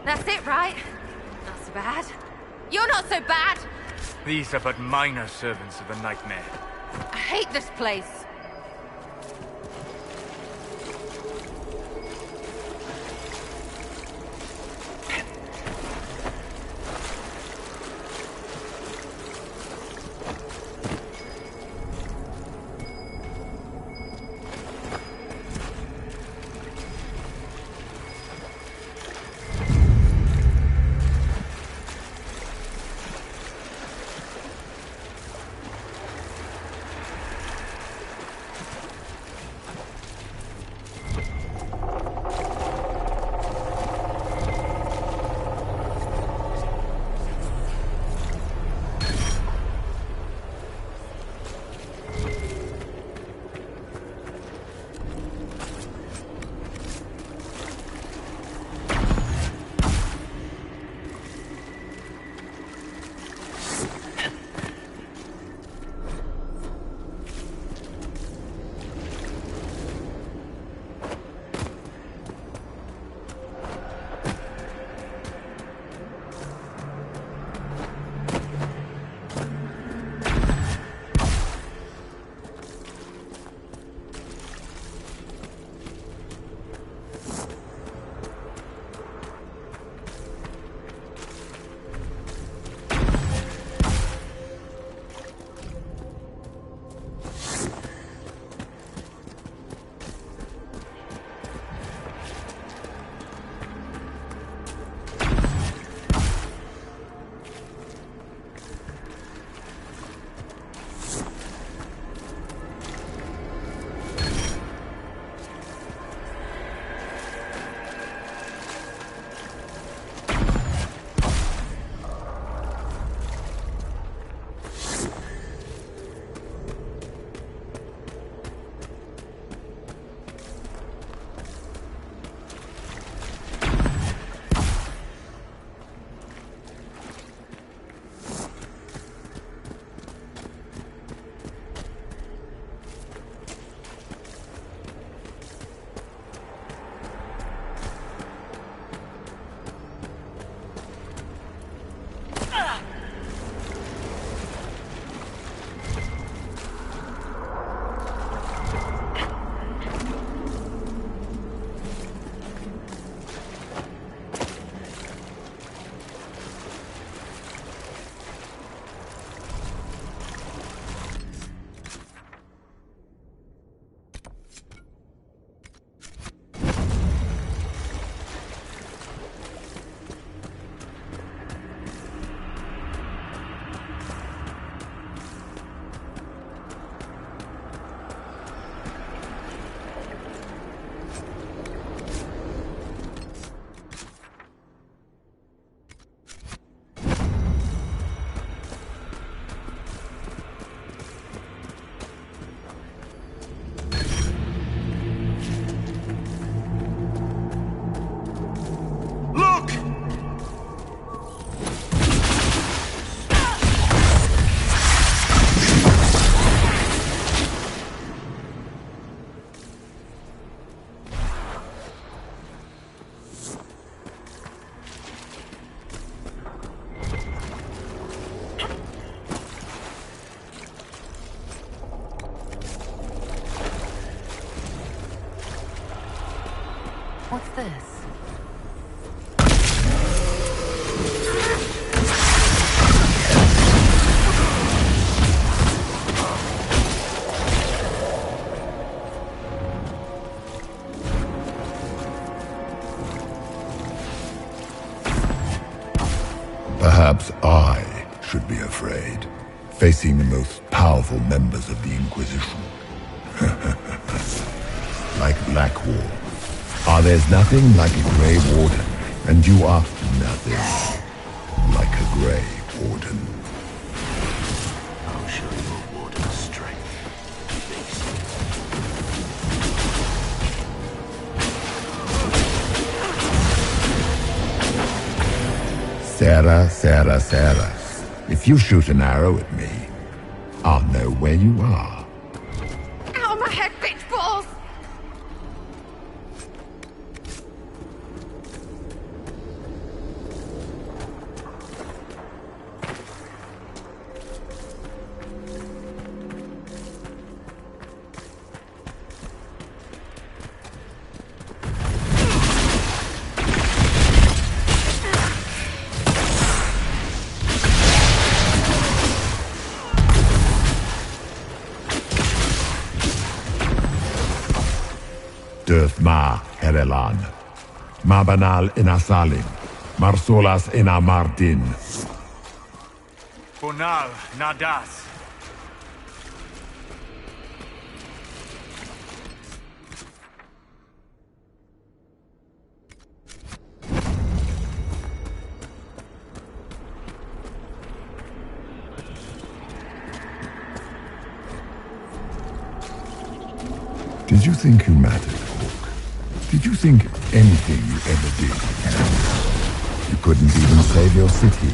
That's it, right? Not so bad. You're not so bad! These are but minor servants of the nightmare. I hate this place. What's this? Perhaps I should be afraid, facing the most powerful members of the Inquisition. Like Blackwall. There's nothing like a Grey Warden, and you are nothing like a Grey Warden. I'll show your Warden's strength. Sarah. If you shoot an arrow at me, I'll know where you are. Out of my head, bitch balls! Ma Erelan, Mabanal Inasalim, Marsolas Inamardin. Bonal Nadas. Did you think you mattered, Hawk? Did you think anything you ever did mattered? You couldn't even save your city.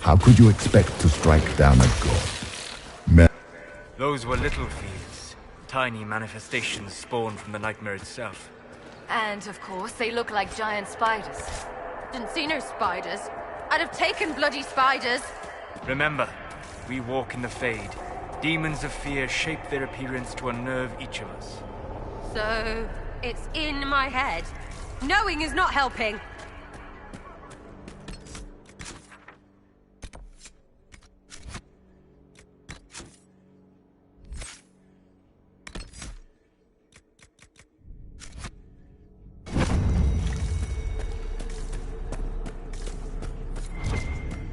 How could you expect to strike down a god? Those were little fields. Tiny manifestations spawned from the nightmare itself. And, of course, they look like giant spiders. Didn't see no spiders. I'd have taken bloody spiders. Remember, we walk in the Fade. Demons of fear shape their appearance to unnerve each of us. So, it's in my head. Knowing is not helping.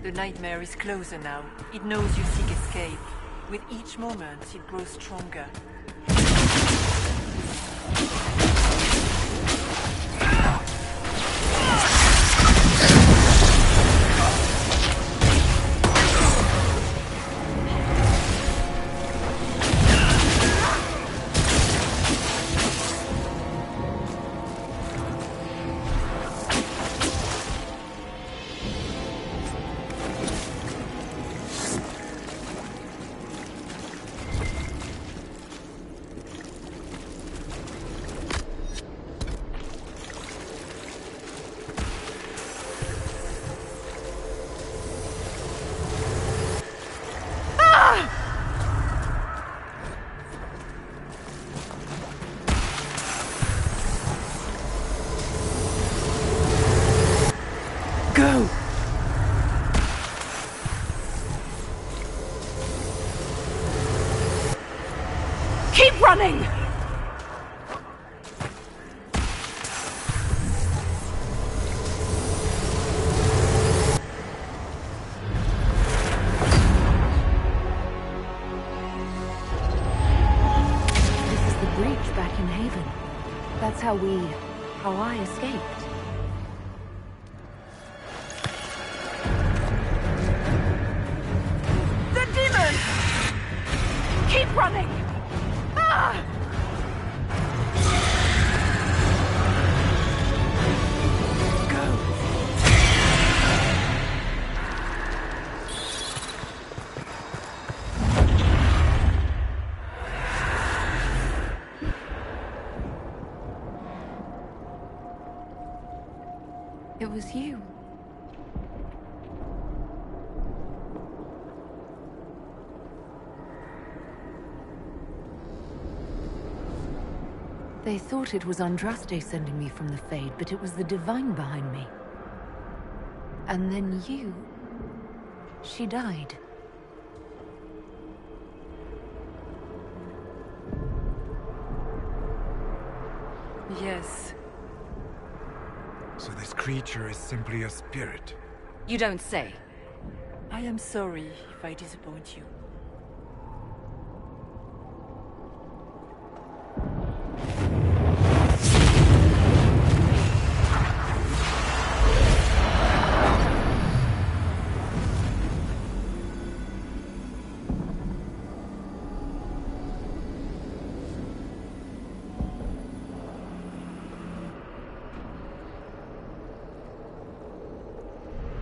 The nightmare is closer now. It knows you seek escape. With each moment, it grows stronger. Go! Keep running! This is the breach back in Haven. That's how I escaped. The demon! Keep running! Ah! It was you. They thought it was Andraste sending me from the Fade, but it was the Divine behind me. And then you... She died. Yes. So this creature is simply a spirit? You don't say. I am sorry if I disappoint you.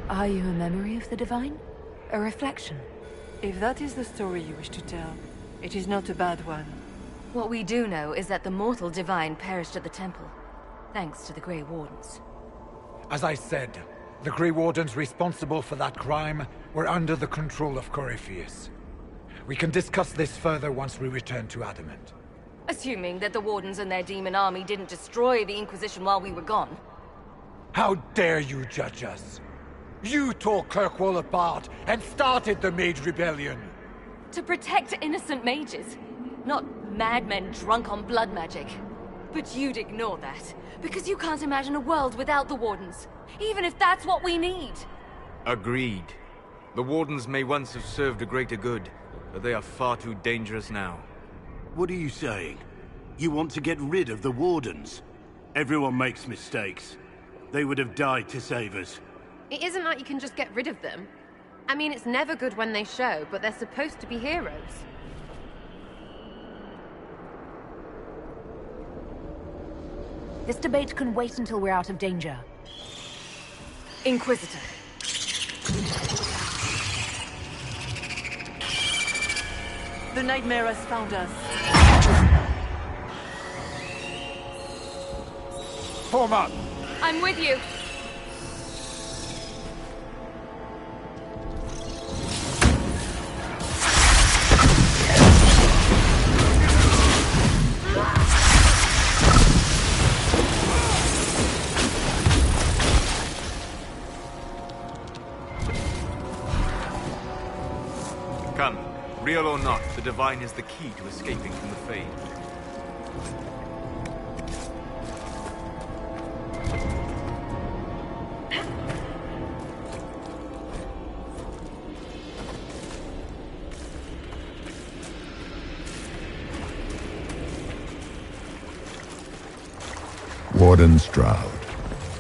Are you a memory of the Divine? A reflection? If that is the story you wish to tell, it is not a bad one. What we do know is that the mortal Divine perished at the temple, thanks to the Grey Wardens. As I said, the Grey Wardens responsible for that crime were under the control of Corypheus. We can discuss this further once we return to Adamant. Assuming that the Wardens and their demon army didn't destroy the Inquisition while we were gone. How dare you judge us? You tore Kirkwall apart and started the Mage Rebellion! To protect innocent mages, not madmen drunk on blood magic. But you'd ignore that, because you can't imagine a world without the Wardens, even if that's what we need. Agreed. The Wardens may once have served a greater good, but they are far too dangerous now. What are you saying? You want to get rid of the Wardens? Everyone makes mistakes. They would have died to save us. It isn't like you can just get rid of them. I mean, it's never good when they show, but they're supposed to be heroes. This debate can wait until we're out of danger. Inquisitor. The nightmare has found us. Form up! I'm with you. Come, real or not, the Divine is the key to escaping from the Fade. Warden Stroud,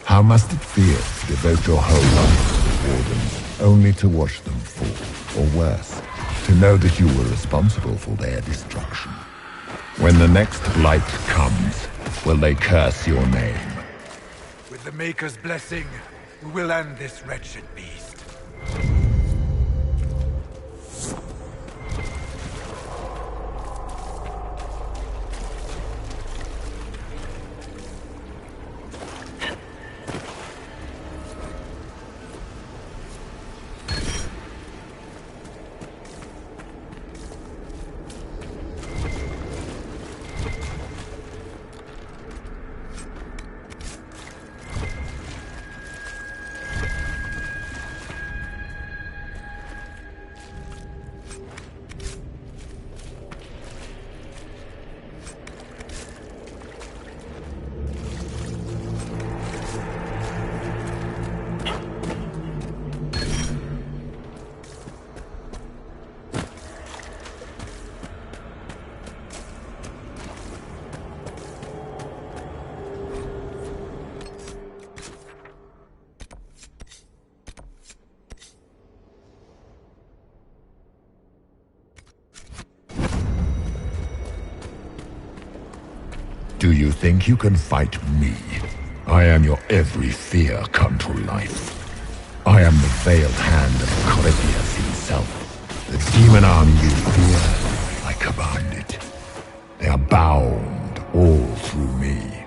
how must it feel to devote your whole life to the Wardens, only to watch them fall, or worse, to know that you were responsible for their destruction? When the next blight comes, will they curse your name? With the Maker's blessing, we will end this wretched beast. Do you think you can fight me? I am your every fear come to life. I am the veiled hand of Corypheus himself. The demon army you fear, I command it. They are bound all through me.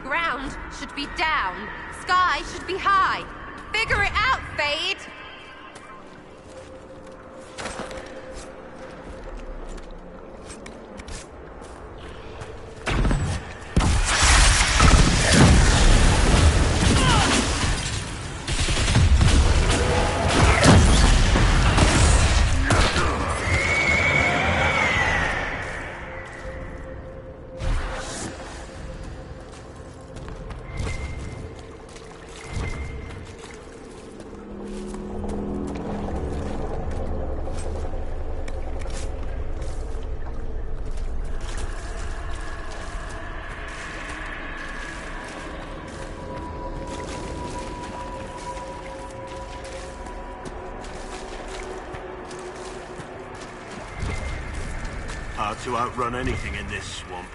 Ground should be down. Sky should be high. Figure it out, Fade! Hard to outrun anything in this swamp.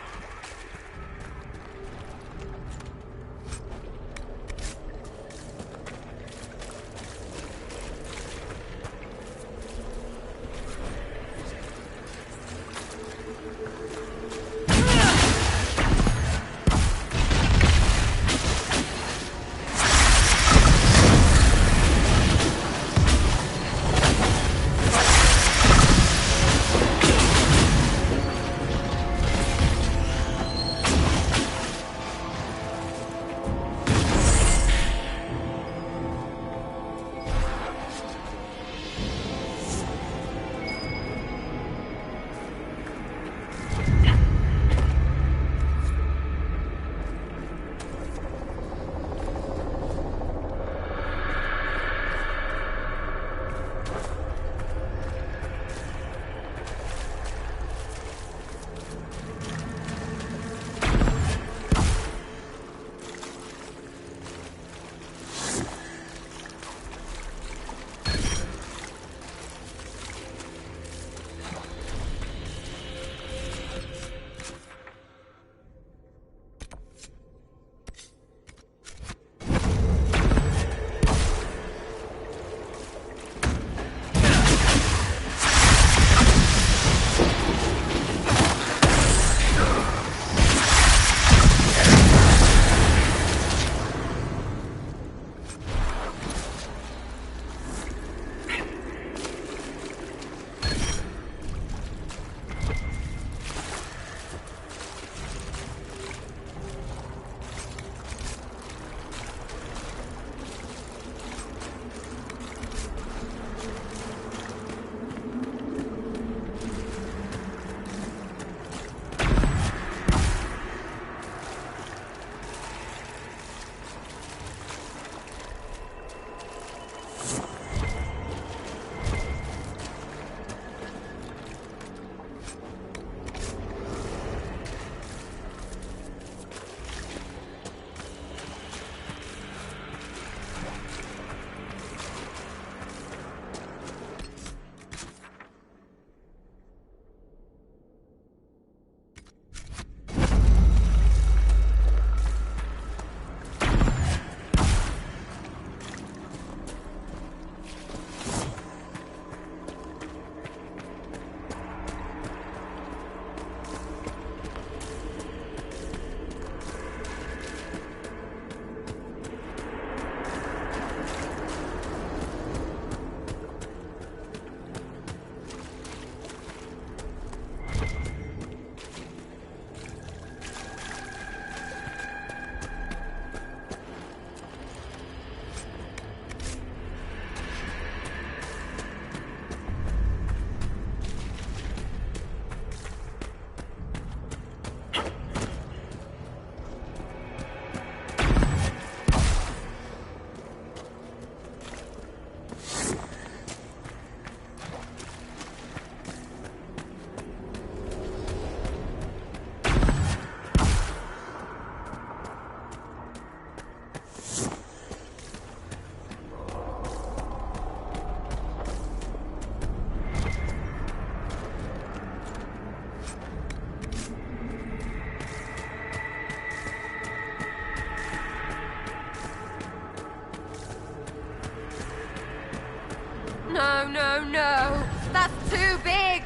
No, no, no! That's too big!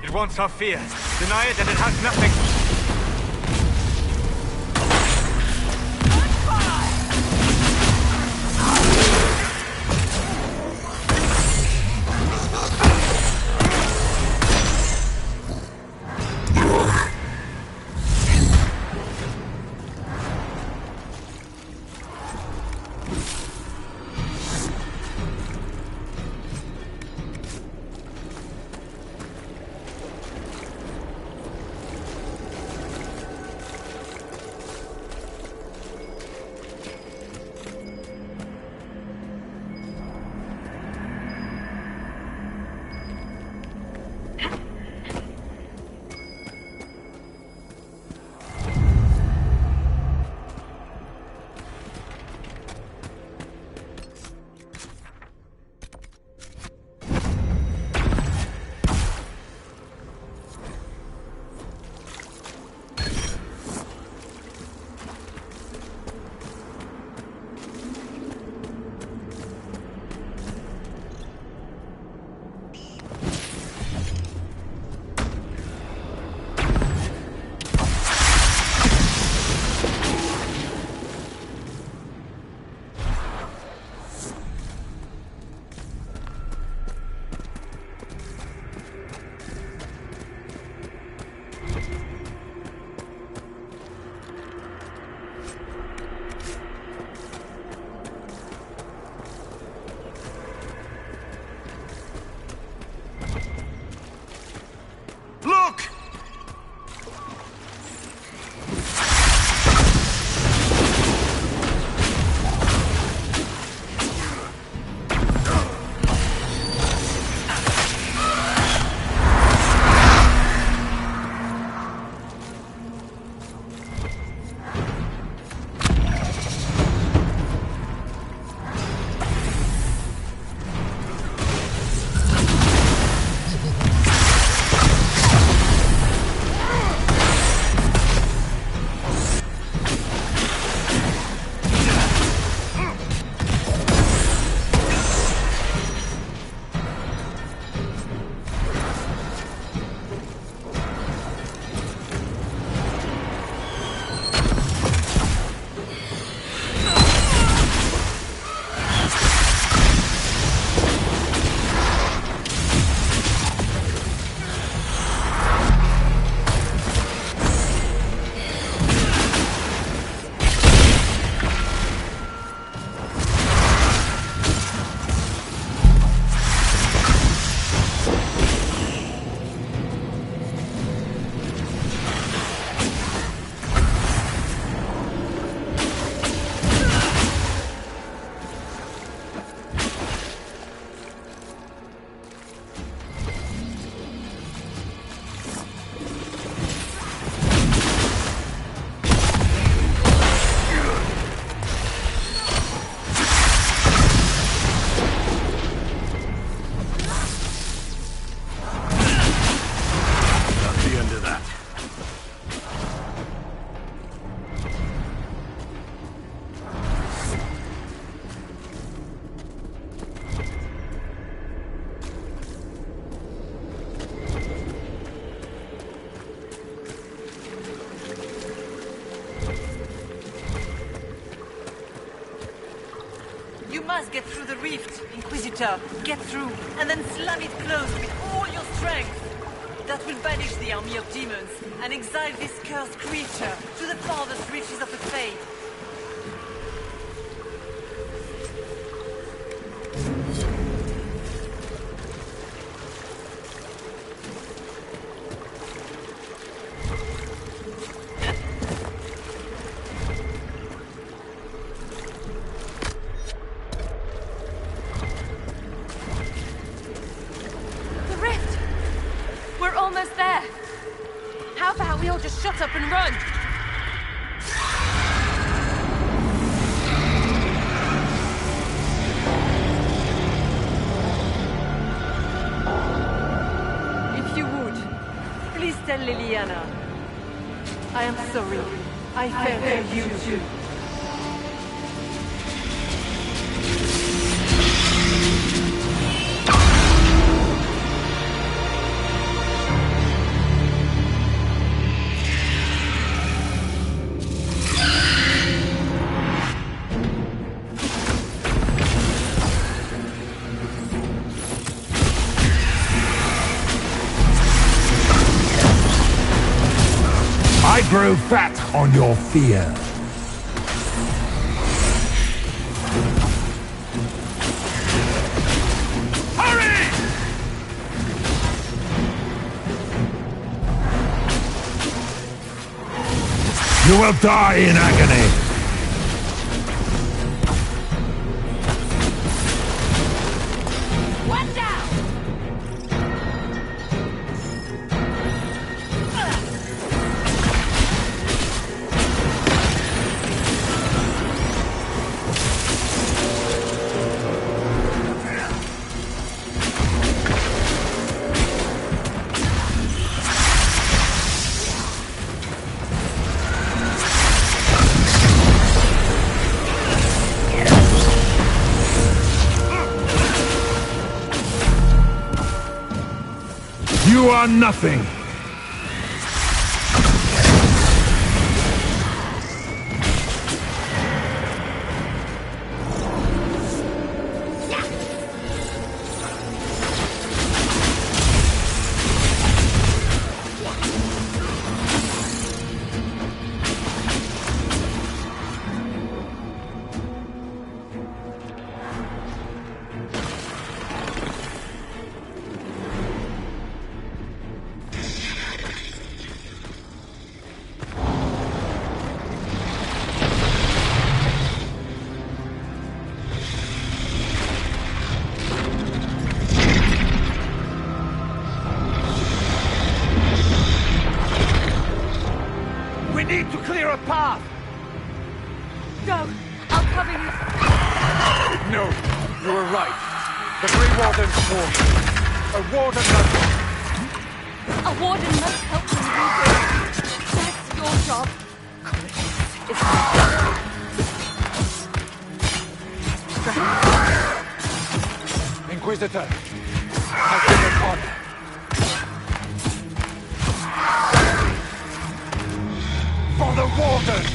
It wants our fear. Deny it and it has nothing. Get through the rift, Inquisitor. Get through, and then slam it closed with all your strength. That will banish the army of demons and exile this cursed creature to the farthest reaches of the Fade. Shut up and run! If you would, please tell Liliana. I am sorry. I fell for you too. I grow fat on your fear. will die in agony! One down! You are nothing! We need to clear a path! Go! I'll cover you. No, you were right. The Grey Warden's swarm. A warden must... A warden must help them rebuild. That's your job. Inquisitor, I've been an honor. For the Warden!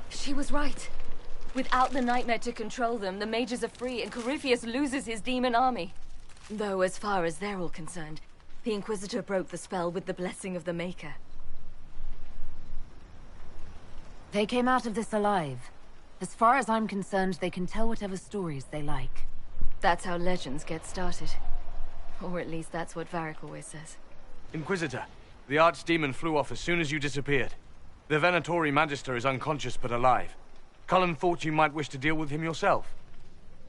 She was right. Without the nightmare to control them, the mages are free and Corypheus loses his demon army. Though as far as they're all concerned, the Inquisitor broke the spell with the blessing of the Maker. They came out of this alive. As far as I'm concerned, they can tell whatever stories they like. That's how legends get started. Or at least that's what Varric always says. Inquisitor, the Archdemon flew off as soon as you disappeared. The Venatori Magister is unconscious but alive. Cullen thought you might wish to deal with him yourself.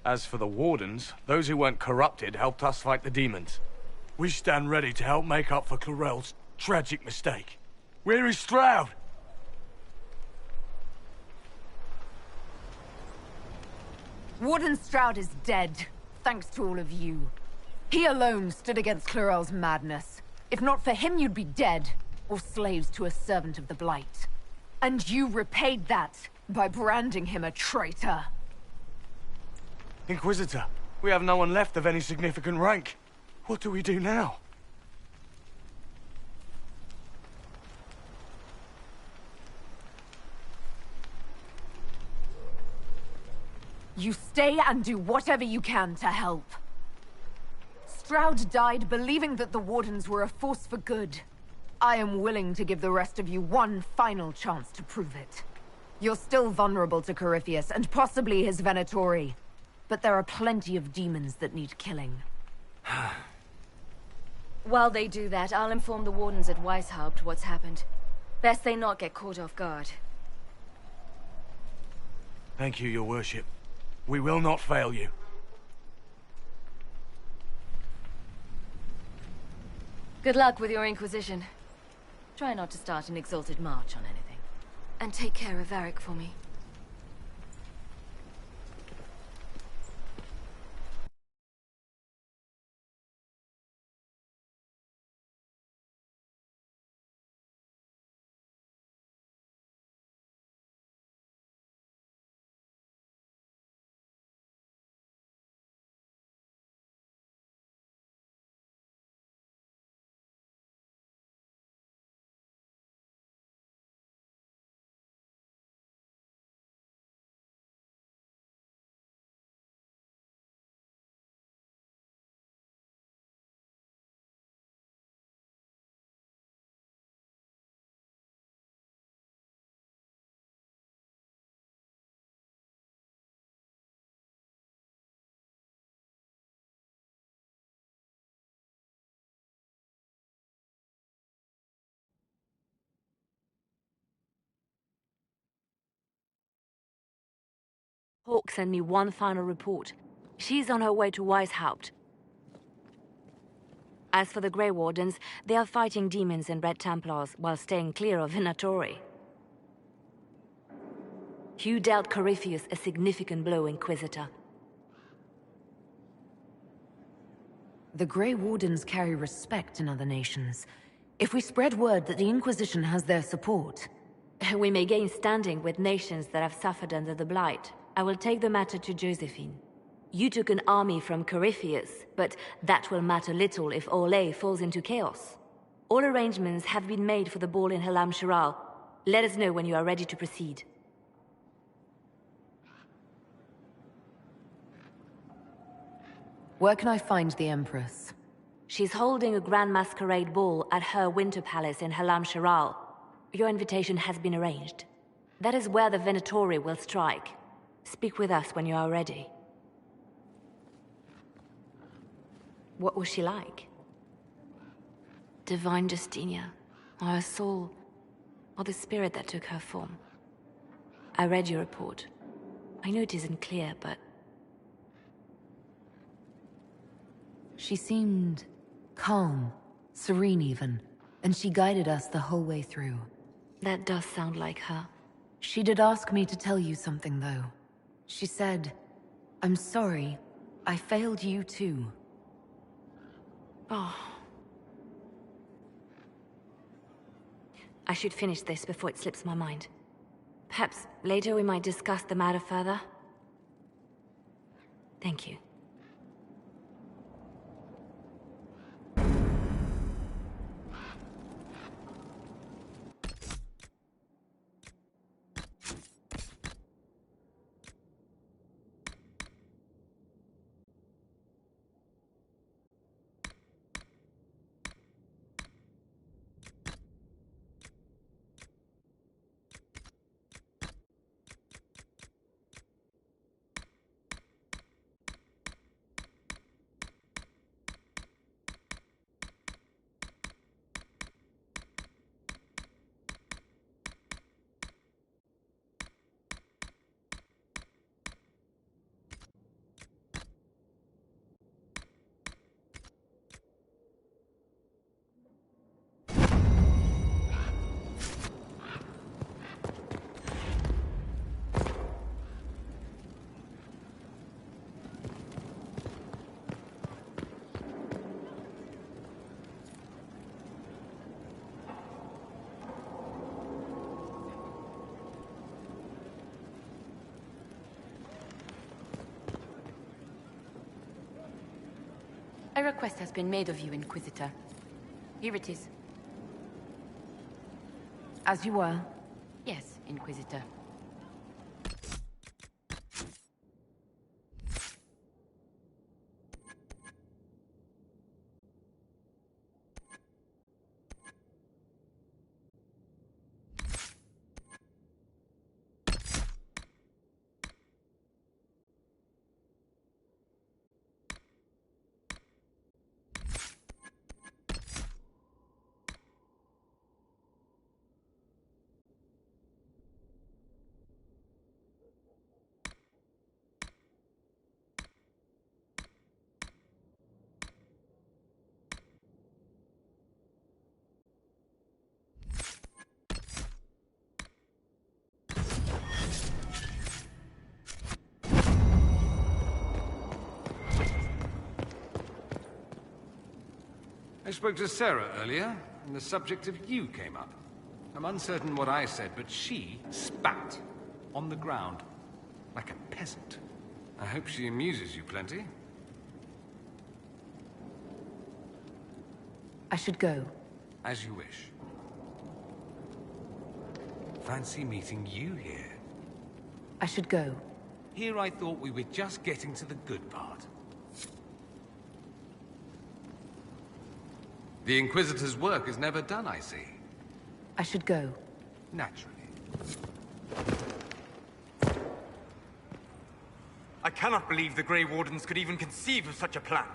As for the Wardens, those who weren't corrupted helped us fight the demons. We stand ready to help make up for Clarel's tragic mistake. Where is Stroud? Warden Stroud is dead, thanks to all of you. He alone stood against Clarel's madness. If not for him, you'd be dead, or slaves to a servant of the Blight. And you repaid that by branding him a traitor. Inquisitor, we have no one left of any significant rank. What do we do now? You stay and do whatever you can to help. Stroud died believing that the Wardens were a force for good. I am willing to give the rest of you one final chance to prove it. You're still vulnerable to Corypheus, and possibly his Venatori. But there are plenty of demons that need killing. While they do that, I'll inform the Wardens at Weishaupt what's happened. Best they not get caught off guard. Thank you, your worship. We will not fail you. Good luck with your Inquisition. Try not to start an exalted march on anything. And take care of Varric for me. Hawk sent me one final report. She's on her way to Weishaupt. As for the Grey Wardens, they are fighting demons and Red Templars while staying clear of Venatori. You dealt Corypheus a significant blow, Inquisitor. The Grey Wardens carry respect in other nations. If we spread word that the Inquisition has their support... We may gain standing with nations that have suffered under the Blight. I will take the matter to Josephine. You took an army from Corypheus, but that will matter little if Orlais falls into chaos. All arrangements have been made for the ball in Halam Shiral. Let us know when you are ready to proceed. Where can I find the Empress? She's holding a grand masquerade ball at her winter palace in Halam Shiral. Your invitation has been arranged. That is where the Venatori will strike. Speak with us when you are ready. What was she like? Divine Justinia, or her soul, or the spirit that took her form. I read your report. I know it isn't clear, but... She seemed calm, serene even, and she guided us the whole way through. That does sound like her. She did ask me to tell you something, though. She said, "I'm sorry, I failed you too." Oh. I should finish this before it slips my mind. Perhaps later we might discuss the matter further. Thank you. A request has been made of you, Inquisitor. Here it is. As you were. Yes, Inquisitor. I spoke to Sarah earlier, and the subject of you came up. I'm uncertain what I said, but she spat on the ground like a peasant. I hope she amuses you plenty. I should go. As you wish. Fancy meeting you here. I should go. Here I thought we were just getting to the good part. The Inquisitor's work is never done, I see. I should go. Naturally. I cannot believe the Grey Wardens could even conceive of such a plan.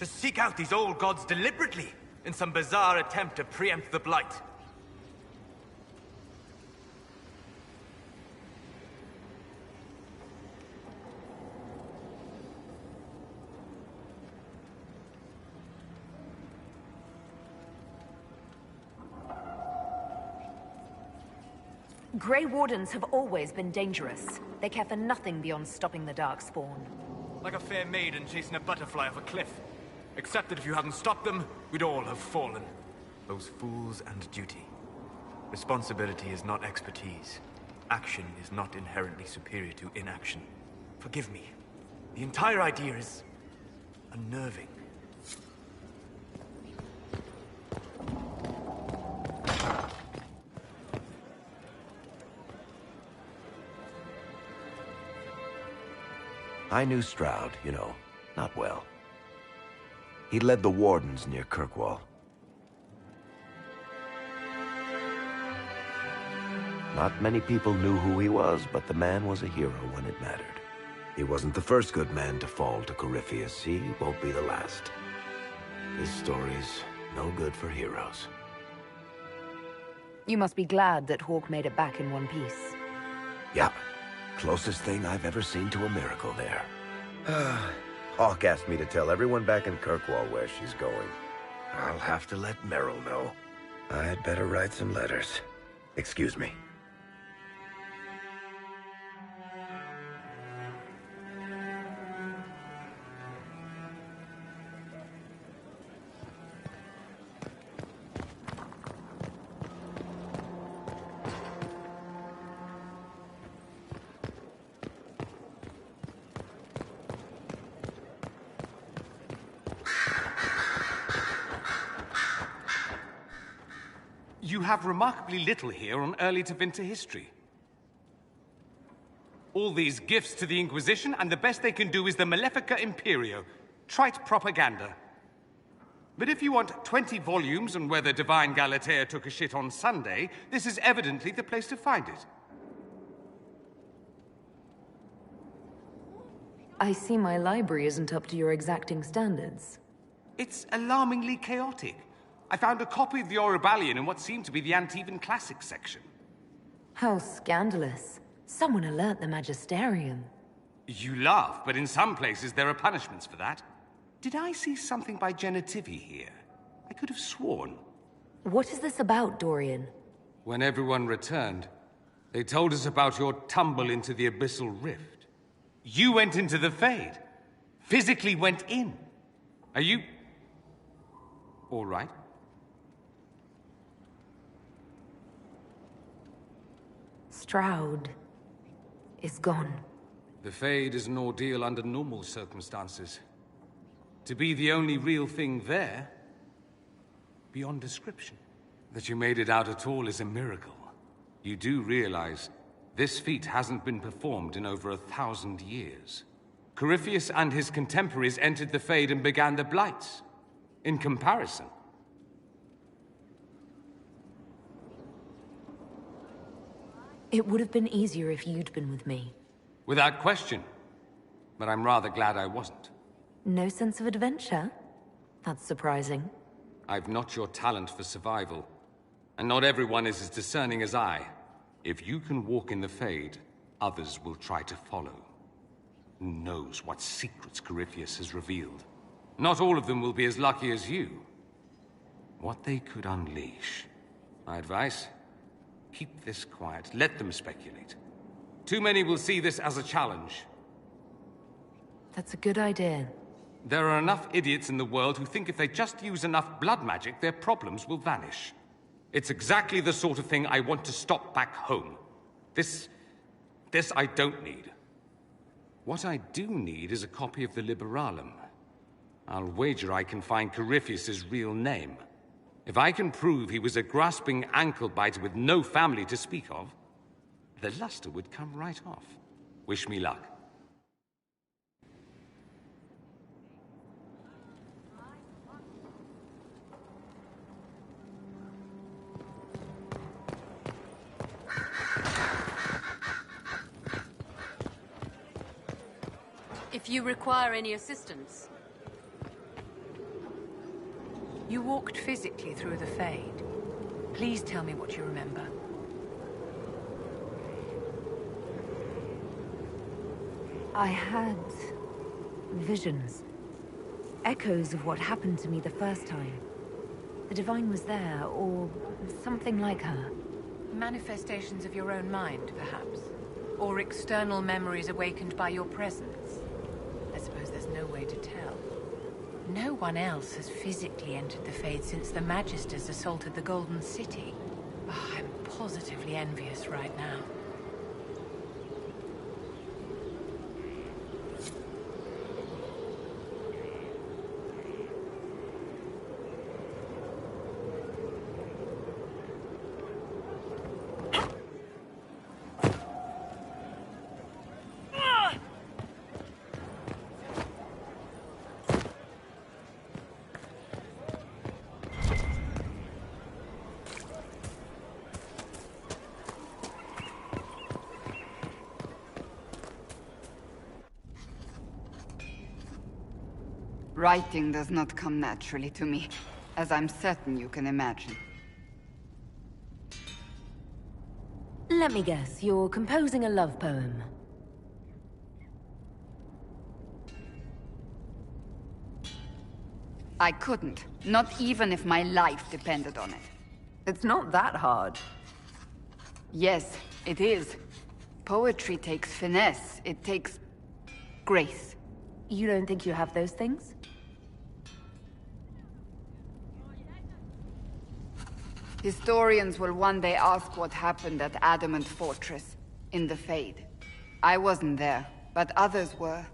To seek out these old gods deliberately, in some bizarre attempt to preempt the Blight. Grey Wardens have always been dangerous. They care for nothing beyond stopping the Darkspawn. Like a fair maiden chasing a butterfly off a cliff. Except that if you hadn't stopped them, we'd all have fallen. Those fools and duty. Responsibility is not expertise. Action is not inherently superior to inaction. Forgive me. The entire idea is unnerving. I knew Stroud, you know, not well. He led the Wardens near Kirkwall. Not many people knew who he was, but the man was a hero when it mattered. He wasn't the first good man to fall to Corypheus. He won't be the last. This story's no good for heroes. You must be glad that Hawke made it back in one piece. Yep. Closest thing I've ever seen to a miracle there. Hawke asked me to tell everyone back in Kirkwall where she's going. I'll have to let Merrill know. I'd better write some letters. Excuse me. You have remarkably little here on early Tevinter history. All these gifts to the Inquisition, and the best they can do is the Malefica Imperio. Trite propaganda. But if you want 20 volumes on whether Divine Galatea took a shit on Sunday, this is evidently the place to find it. I see my library isn't up to your exacting standards. It's alarmingly chaotic. I found a copy of the Oribalian in what seemed to be the Antivan Classics section. How scandalous. Someone alert the Magisterium. You laugh, but in some places there are punishments for that. Did I see something by Genitivi here? I could have sworn. What is this about, Dorian? When everyone returned, they told us about your tumble into the Abyssal Rift. You went into the Fade. Physically went in. Are you... all right? Stroud is gone. The Fade is an ordeal under normal circumstances. To be the only real thing there, beyond description. That you made it out at all is a miracle. You do realize this feat hasn't been performed in over 1,000 years. Corypheus and his contemporaries entered the Fade and began the Blights. In comparison, it would have been easier if you'd been with me. without question. But I'm rather glad I wasn't. No sense of adventure? That's surprising. I've not your talent for survival. And not everyone is as discerning as I. If you can walk in the Fade, others will try to follow. Who knows what secrets Corypheus has revealed? Not all of them will be as lucky as you. What they could unleash. My advice? Keep this quiet. Let them speculate. Too many will see this as a challenge. That's a good idea. There are enough idiots in the world who think if they just use enough blood magic, their problems will vanish. It's exactly the sort of thing I want to stop back home. This I don't need. What I do need is a copy of the Liberalum. I'll wager I can find Corypheus's real name. If I can prove he was a grasping ankle-biter with no family to speak of, the luster would come right off. Wish me luck. If you require any assistance. You walked physically through the Fade. Please tell me what you remember. I had visions. Echoes of what happened to me the first time. The Divine was there, or something like her. Manifestations of your own mind, perhaps? Or external memories awakened by your presence? I suppose there's no way to tell. No one else has physically entered the Fade since the Magisters assaulted the Golden City. Oh, I'm positively envious right now. Writing does not come naturally to me, as I'm certain you can imagine. Let me guess, you're composing a love poem. I couldn't. Not even if my life depended on it. It's not that hard. Yes, it is. Poetry takes finesse. It takes grace. You don't think you have those things? Historians will one day ask what happened at Adamant Fortress, in the Fade. I wasn't there, but others were.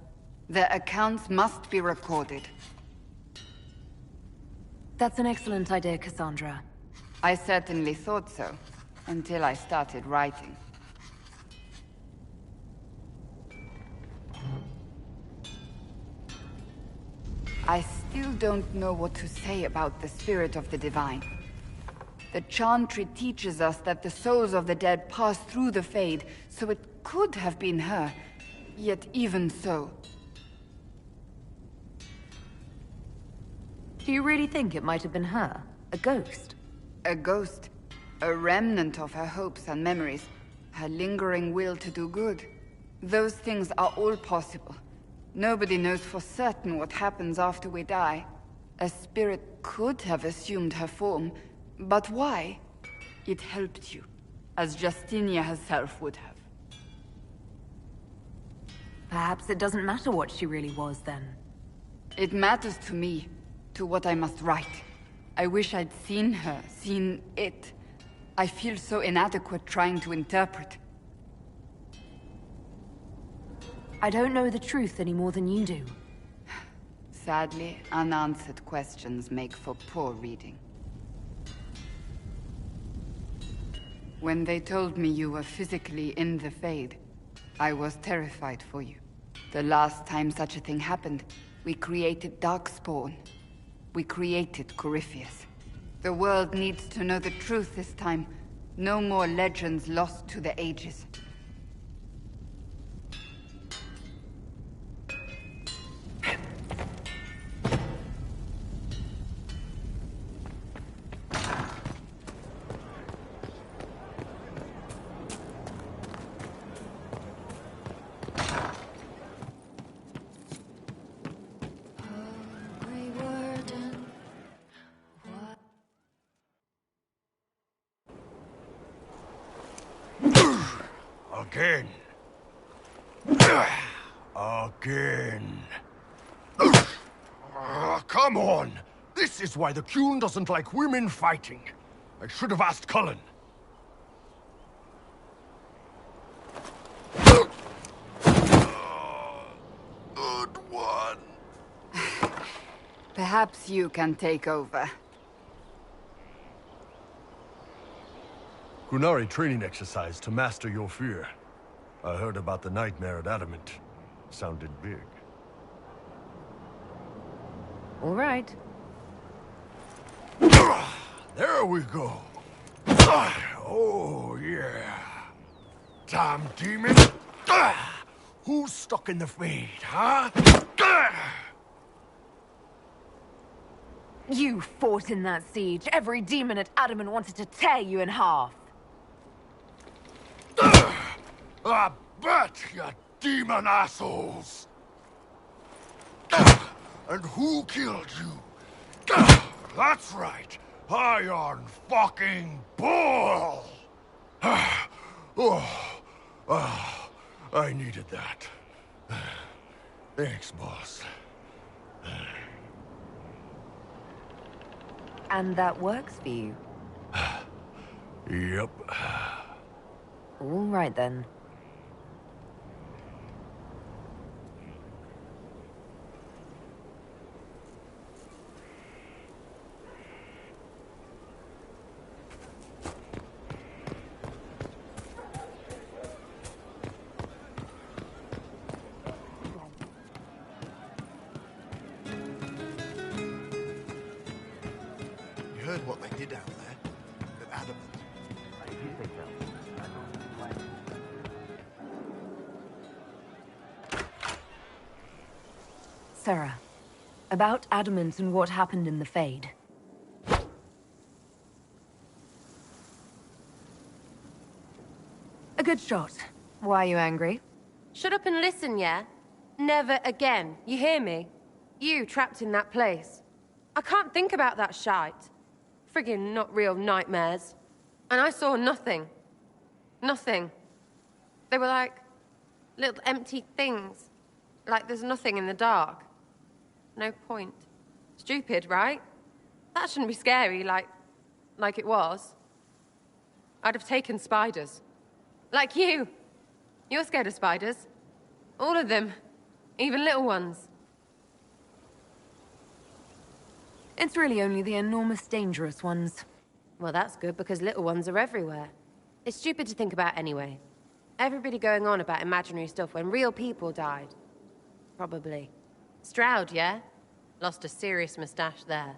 Their accounts must be recorded. That's an excellent idea, Cassandra. I certainly thought so, until I started writing. I still don't know what to say about the spirit of the Divine. The Chantry teaches us that the souls of the dead pass through the Fade, so it could have been her. Yet even so... Do you really think it might have been her? A ghost? A ghost. A remnant of her hopes and memories. Her lingering will to do good. Those things are all possible. Nobody knows for certain what happens after we die. A spirit could have assumed her form, but why? It helped you, as Justinia herself would have. Perhaps it doesn't matter what she really was, then. It matters to me, to what I must write. I wish I'd seen her, seen it. I feel so inadequate trying to interpret. I don't know the truth any more than you do. Sadly, unanswered questions make for poor reading. When they told me you were physically in the Fade, I was terrified for you. The last time such a thing happened, we created Darkspawn. We created Corypheus. The world needs to know the truth this time. No more legends lost to the ages. Again. Come on! This is why the Qun doesn't like women fighting. I should have asked Cullen. Good one. Perhaps you can take over. Qunari training exercise to master your fear. I heard about the nightmare at Adamant. Sounded big. All right. There we go. Oh, yeah. Damn demon. Who's stuck in the Fade, huh? You fought in that siege. Every demon at Adamant wanted to tear you in half. I bet, you demon assholes! And who killed you? That's right, Iron fucking Bull! I needed that. Thanks, boss. And that works for you? Yep. All right, then. You heard what they did out there at Adamant. Sarah, about Adamant and what happened in the Fade. A good shot. Why are you angry? Shut up and listen, yeah? Never again. You hear me? You trapped in that place. I can't think about that shite. Friggin' not real nightmares. And I saw nothing. Nothing. They were like little empty things. Like there's nothing in the dark. No point. Stupid, right? That shouldn't be scary, like it was. I'd have taken spiders. Like you. You're scared of spiders. All of them. Even little ones. It's really only the enormous, dangerous ones. Well, that's good, because little ones are everywhere. It's stupid to think about anyway. Everybody going on about imaginary stuff when real people died. Probably. Stroud, yeah? Lost a serious moustache there.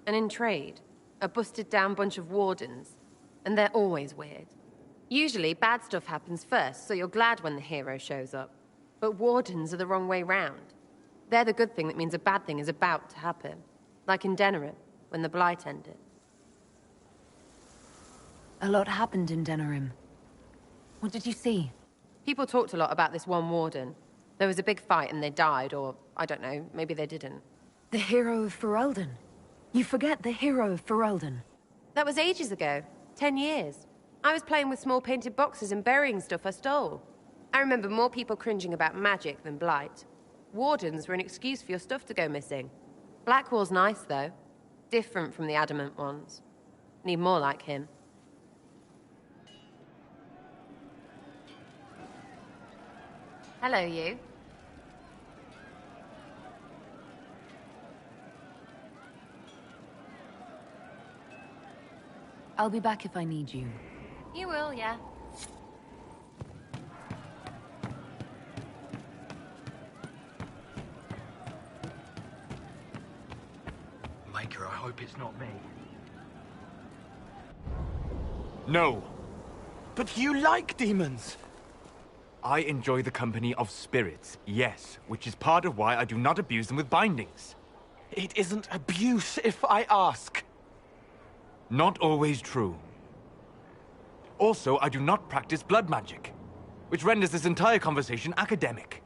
And in trade, a busted-down bunch of wardens. And they're always weird. Usually, bad stuff happens first, so you're glad when the hero shows up. But wardens are the wrong way round. They're the good thing that means a bad thing is about to happen. Like in Denerim, when the Blight ended. A lot happened in Denerim. What did you see? People talked a lot about this one warden. There was a big fight and they died, or, I don't know, maybe they didn't. The hero of Ferelden. You forget the hero of Ferelden. That was ages ago. 10 years. I was playing with small painted boxes and burying stuff I stole. I remember more people cringing about magic than Blight. Wardens were an excuse for your stuff to go missing. Blackwall's nice, though. Different from the Adamant ones. Need more like him. Hello, you. I'll be back if I need you. You will, yeah. Maker, I hope it's not me. No. But you like demons! I enjoy the company of spirits, yes, which is part of why I do not abuse them with bindings. It isn't abuse if I ask. Not always true. Also, I do not practice blood magic, which renders this entire conversation academic.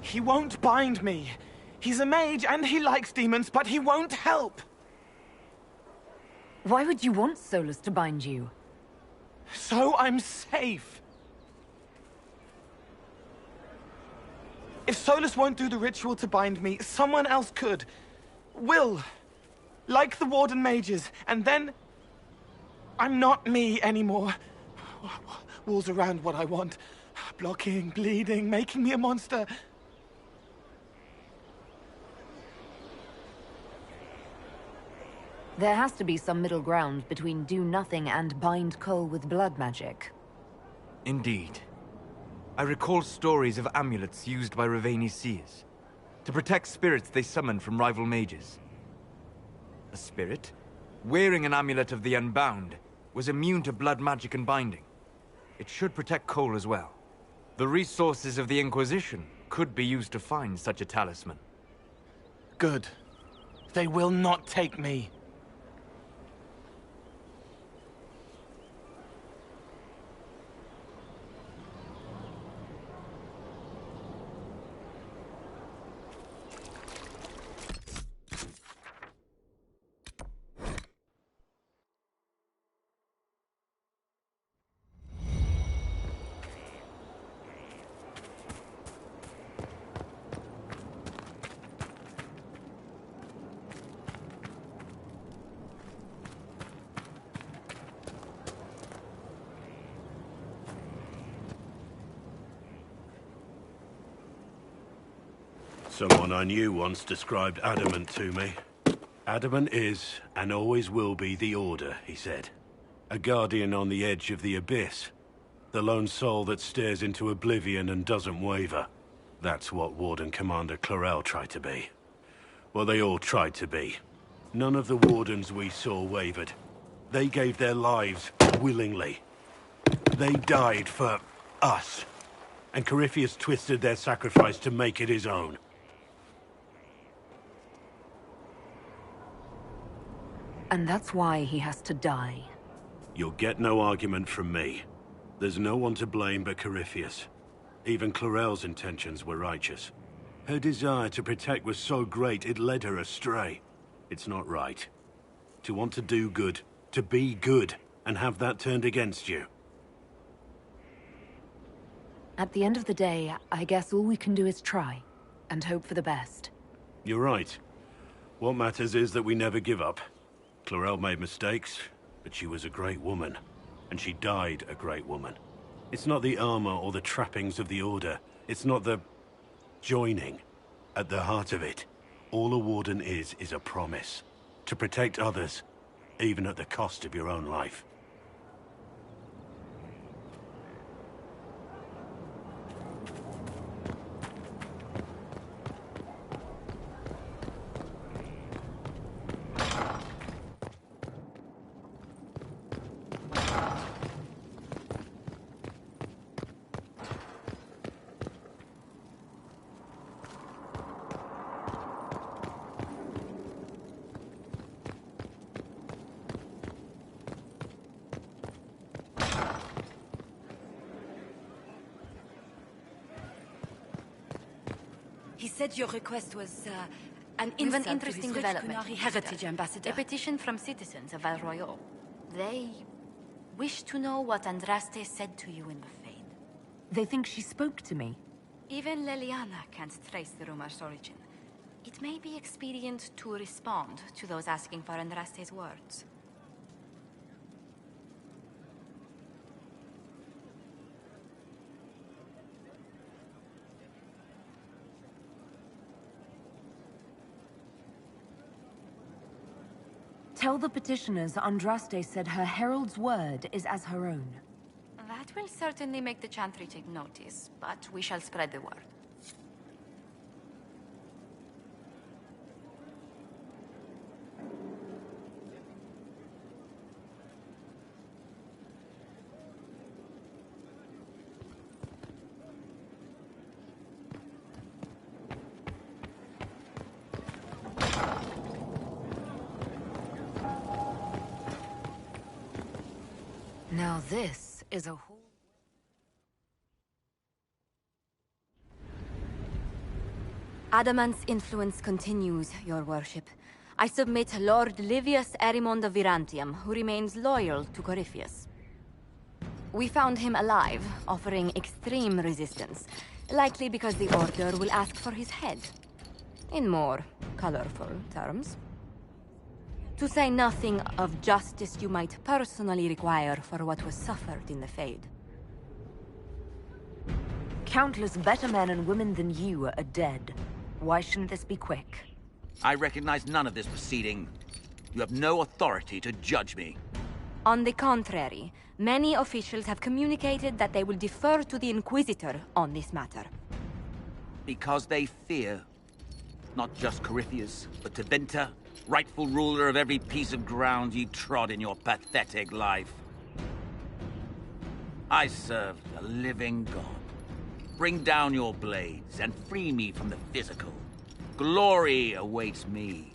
He won't bind me. He's a mage and he likes demons, but he won't help. Why would you want Solus to bind you? So I'm safe. If Solus won't do the ritual to bind me, someone else could. Will. Like the Warden mages, and then... I'm not me anymore. Walls around what I want. Blocking, bleeding, making me a monster. There has to be some middle ground between do nothing and bind Cole with blood magic. Indeed. I recall stories of amulets used by Raveni seers to protect spirits they summoned from rival mages. A spirit, wearing an amulet of the Unbound, was immune to blood magic and binding. It should protect Cole as well. The resources of the Inquisition could be used to find such a talisman. Good. They will not take me. Someone I knew once described adamant to me. Adamant is, and always will be, the Order, he said. A guardian on the edge of the abyss. The lone soul that stares into oblivion and doesn't waver. That's what Warden Commander Clarel tried to be. Well, they all tried to be. None of the Wardens we saw wavered. They gave their lives willingly. They died for us. And Corypheus twisted their sacrifice to make it his own. And that's why he has to die. You'll get no argument from me. There's no one to blame but Corypheus. Even Clarel's intentions were righteous. Her desire to protect was so great it led her astray. It's not right. To want to do good, to be good, and have that turned against you. At the end of the day, I guess all we can do is try, and hope for the best. You're right. What matters is that we never give up. Clarel made mistakes, but she was a great woman. And she died a great woman. It's not the armor or the trappings of the Order. It's not the... joining. At the heart of it, all a Warden is a promise. To protect others, even at the cost of your own life. He said your request was an interesting development. Qunari heritage ambassador. A petition from citizens of Val Royal. They wish to know what Andraste said to you in the Fade. They think she spoke to me. Even Leliana can't trace the rumor's origin. It may be expedient to respond to those asking for Andraste's words. Tell the petitioners Andraste said her herald's word is as her own. That will certainly make the Chantry take notice, but we shall spread the word. Now this is a whole... Adamant's influence continues, your worship. I submit Lord Livius Erimond of Virantium, who remains loyal to Corypheus. We found him alive, offering extreme resistance. Likely because the Order will ask for his head. In more colorful terms. To say nothing of justice you might personally require for what was suffered in the Fade. Countless better men and women than you are dead. Why shouldn't this be quick? I recognize none of this proceeding. You have no authority to judge me. On the contrary, many officials have communicated that they will defer to the Inquisitor on this matter. Because they fear. Not just Corypheus, but Tevinter, rightful ruler of every piece of ground ye trod in your pathetic life. I serve the living God. Bring down your blades and free me from the physical. Glory awaits me.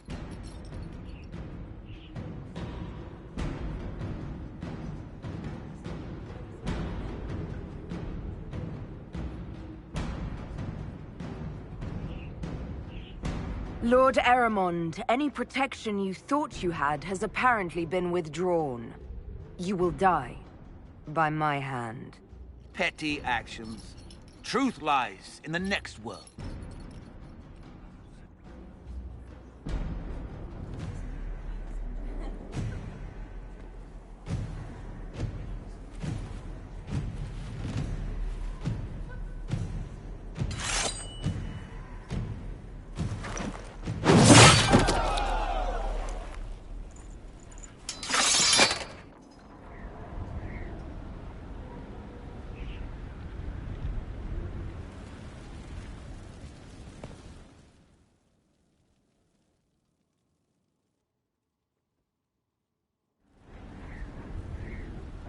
Lord Eramond, any protection you thought you had has apparently been withdrawn. You will die. By my hand. Petty actions. Truth lies in the next world.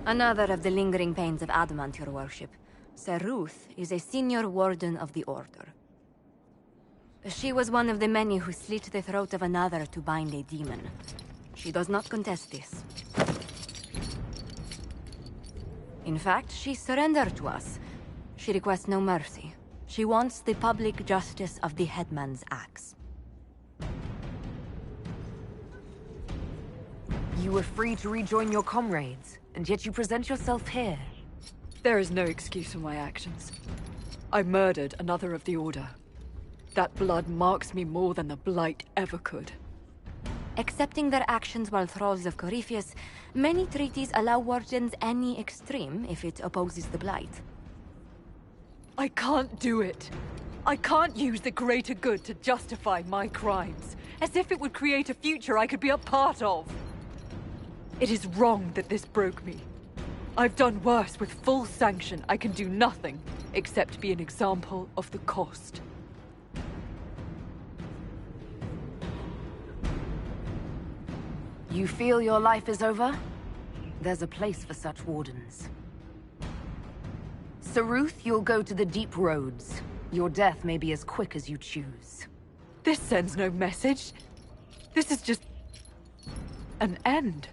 Another of the lingering pains of Adamant, your worship. Sir Ruth is a senior warden of the Order. She was one of the many who slit the throat of another to bind a demon. She does not contest this. In fact, she surrendered to us. She requests no mercy. She wants the public justice of the headman's axe. You were free to rejoin your comrades, and yet you present yourself here. There is no excuse for my actions. I murdered another of the Order. That blood marks me more than the Blight ever could. Accepting their actions while thralls of Corypheus, many treaties allow wardens any extreme if it opposes the Blight. I can't do it. I can't use the greater good to justify my crimes, as if it would create a future I could be a part of. It is wrong that this broke me. I've done worse. With full sanction, I can do nothing except be an example of the cost. You feel your life is over? There's a place for such wardens. Sir Ruth, you'll go to the Deep Roads. Your death may be as quick as you choose. This sends no message. This is just an end.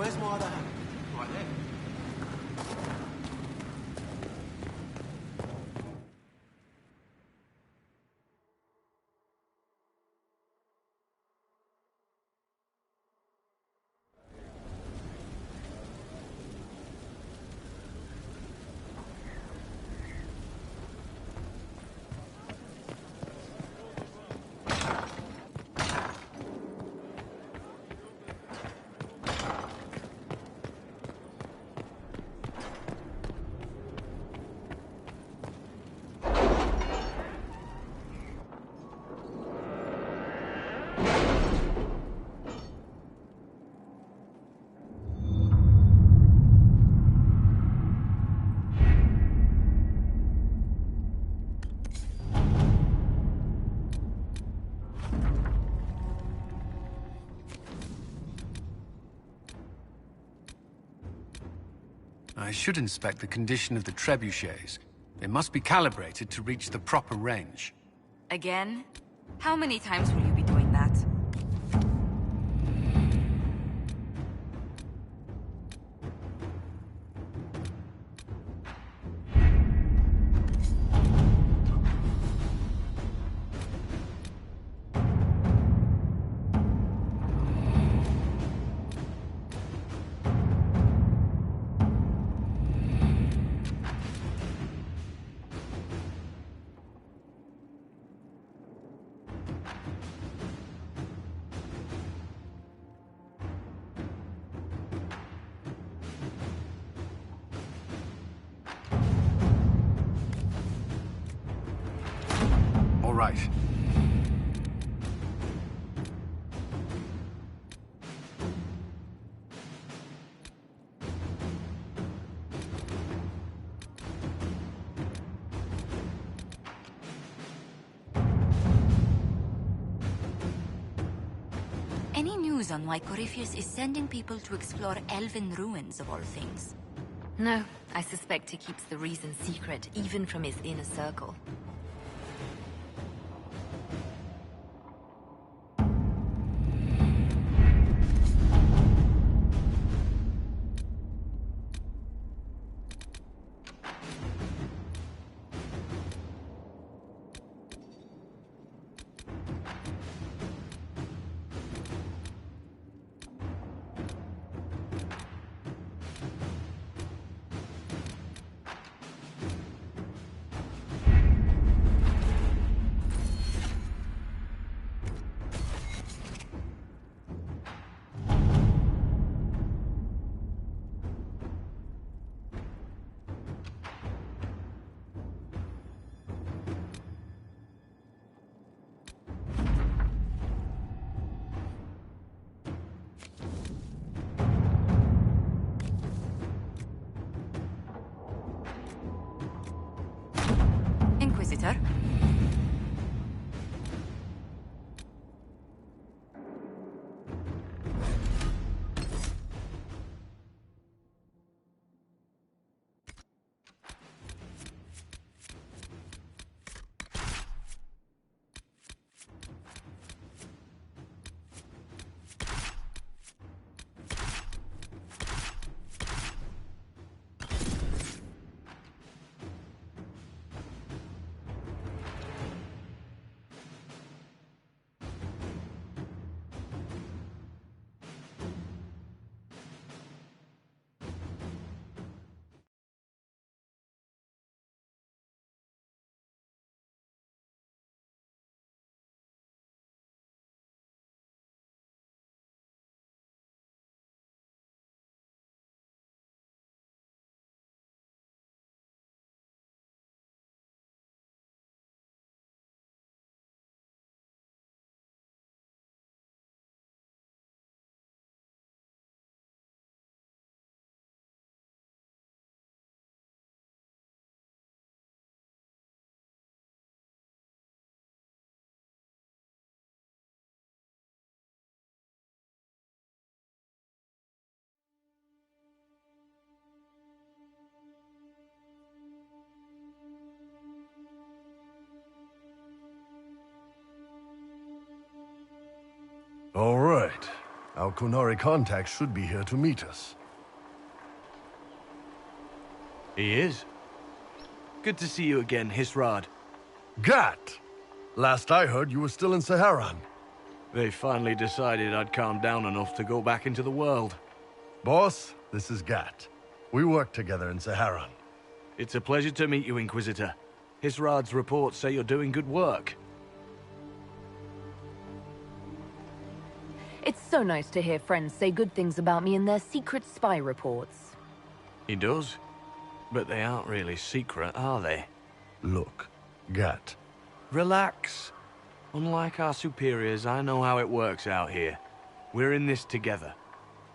Where's my other hand? Right there. I should inspect the condition of the trebuchets. They must be calibrated to reach the proper range. Again? How many times will you be doing that? All right. Any news on why Corypheus is sending people to explore elven ruins of all things? No, I suspect he keeps the reason secret, even from his inner circle. Inquisitor? All right. Our Qunari contact should be here to meet us. He is. Good to see you again, Hisrad. Gat! Last I heard, you were still in Saharan. They finally decided I'd calmed down enough to go back into the world. Boss, this is Gat. We work together in Saharan. It's a pleasure to meet you, Inquisitor. Hisrad's reports say you're doing good work. It's so nice to hear friends say good things about me in their secret spy reports. He does. But they aren't really secret, are they? Look, Gat. Relax. Unlike our superiors, I know how it works out here. We're in this together.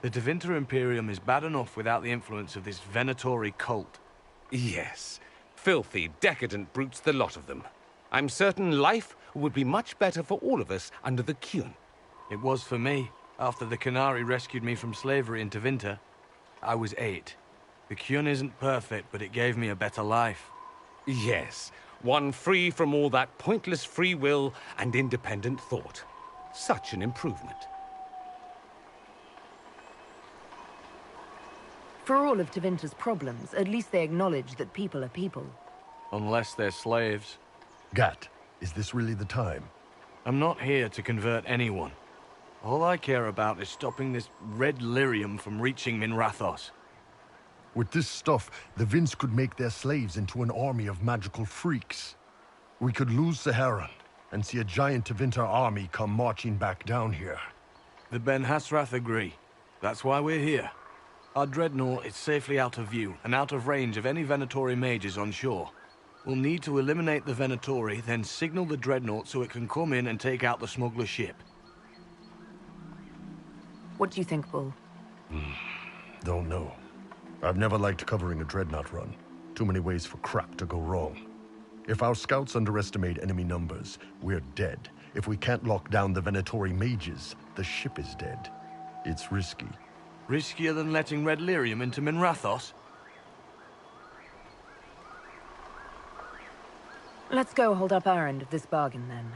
The Tevinter Imperium is bad enough without the influence of this Venatori cult. Yes. Filthy, decadent brutes, the lot of them. I'm certain life would be much better for all of us under the Qun. It was for me. After the Qunari rescued me from slavery in Tevinter, I was 8. The Qun isn't perfect, but it gave me a better life. Yes, one free from all that pointless free will and independent thought. Such an improvement. For all of Tevinter's problems, at least they acknowledge that people are people. Unless they're slaves. Gat, is this really the time? I'm not here to convert anyone. All I care about is stopping this red lyrium from reaching Minrathos. With this stuff, the Vince could make their slaves into an army of magical freaks. We could lose Saharan and see a giant Tevinter army come marching back down here. The Ben Hasrath agree. That's why we're here. Our dreadnought is safely out of view and out of range of any Venatori mages on shore. We'll need to eliminate the Venatori, then signal the dreadnought so it can come in and take out the smuggler ship. What do you think, Bull? Don't know. I've never liked covering a dreadnought run. Too many ways for crap to go wrong. If our scouts underestimate enemy numbers, we're dead. If we can't lock down the Venatori mages, the ship is dead. It's risky. Riskier than letting red lyrium into Minrathos? Let's go hold up our end of this bargain, then.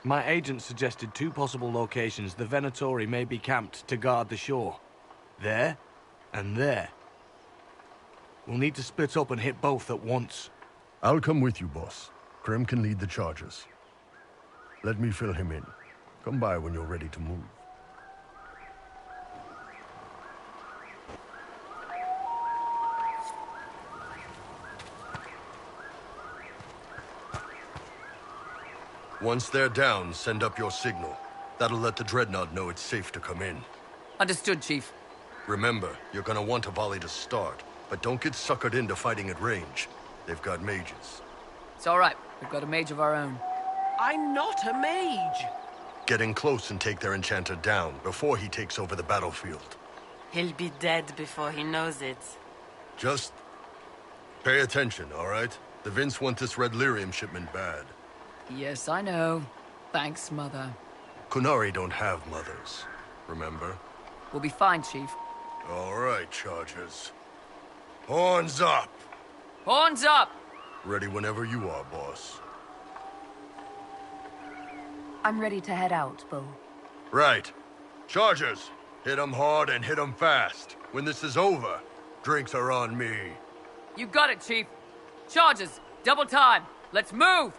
My agent suggested 2 possible locations the Venatori may be camped to guard the shore. There, and there. We'll need to split up and hit both at once. I'll come with you, boss. Krem can lead the charges. Let me fill him in. Come by when you're ready to move. Once they're down, send up your signal. That'll let the Dreadnought know it's safe to come in. Understood, Chief. Remember, you're gonna want a volley to start, but don't get suckered into fighting at range. They've got mages. It's all right. We've got a mage of our own. I'm not a mage. Get in close and take their enchanter down before he takes over the battlefield. He'll be dead before he knows it. Just pay attention, all right? The Vince want this red lyrium shipment bad. Yes, I know. Thanks, Mother. Qunari don't have mothers, remember? We'll be fine, Chief. All right, Chargers. Horns up! Horns up! Ready whenever you are, boss. I'm ready to head out, Bull. Right. Chargers, hit 'em hard and hit 'em fast. When this is over, drinks are on me. You got it, Chief. Charges, double time. Let's move!